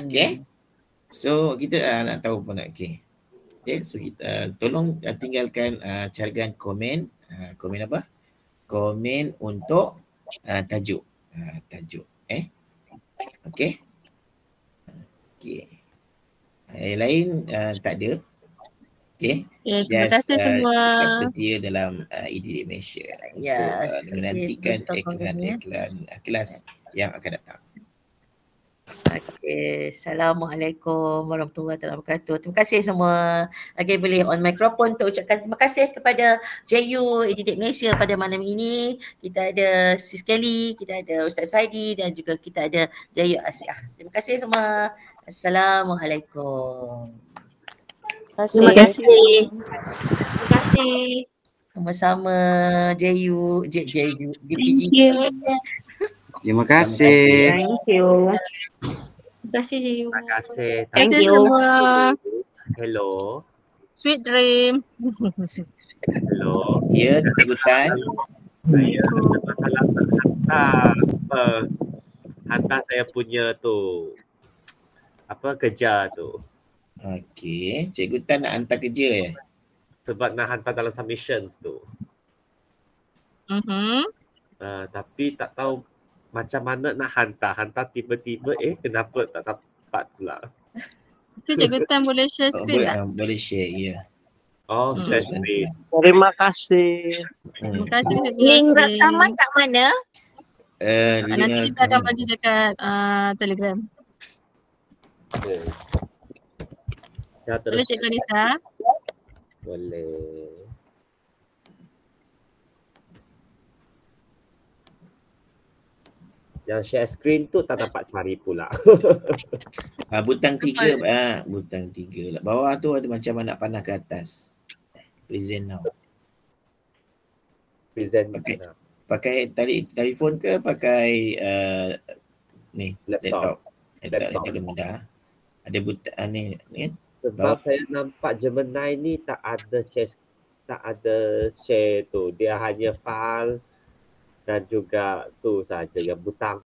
Okay. So kita nak tahu pun nak. Okay, so kita tolong tinggalkan cadangan komen. Komen apa? Komen untuk tajuk. Tajuk. Okay. Okay. Yang lain tak ada. Okay. Terima kasih semua. Setia dalam IDD Malaysia. Untuk menantikan iklan kelas yang akan datang. Okay. Assalamualaikum warahmatullahi wabarakatuh. Terima kasih semua. Okay, boleh on mikrofon untuk ucapkan terima kasih kepada JU IDD Malaysia pada malam ini. Kita ada Sis Kelly, kita ada Ustaz Saidi dan juga kita ada JU Asia. Terima kasih semua. Assalamualaikum. Terima kasih. Terima kasih. Sama-sama JU, Thank you. Terima kasih. Thank you. Terima kasih JU. Terima kasih. Thank you semua. Hello. Sweet dream. Hello. Ya, Cikgu Tan. Saya ada masalah hantar saya punya tu kerja tu. Okey, Cikgu Tan nak hantar kerja Sebab nak hantar dalam submissions tu. Tapi tak tahu macam mana nak hantar tiba-tiba kenapa tak dapat pula. Itu Cikgu Tan boleh share screen tak? Boleh share, ya. Oh, share screen. Terima kasih. Terima kasih. Link rakaman kat mana? Nanti kita akan bagi dekat Telegram. Ya, Boleh Cikgu Nisa? Boleh. Yang share screen tu tak dapat cari pula. Butang 3, butang 3 lah. Bawah tu ada macam anak panah ke atas. Present now. Present pakai telefon ke pakai ni laptop. Laptop lebih mudah. Ada butang ni Sebab saya nampak Gemini ni tak ada share tu. Dia hanya file dan juga tu saja yang butang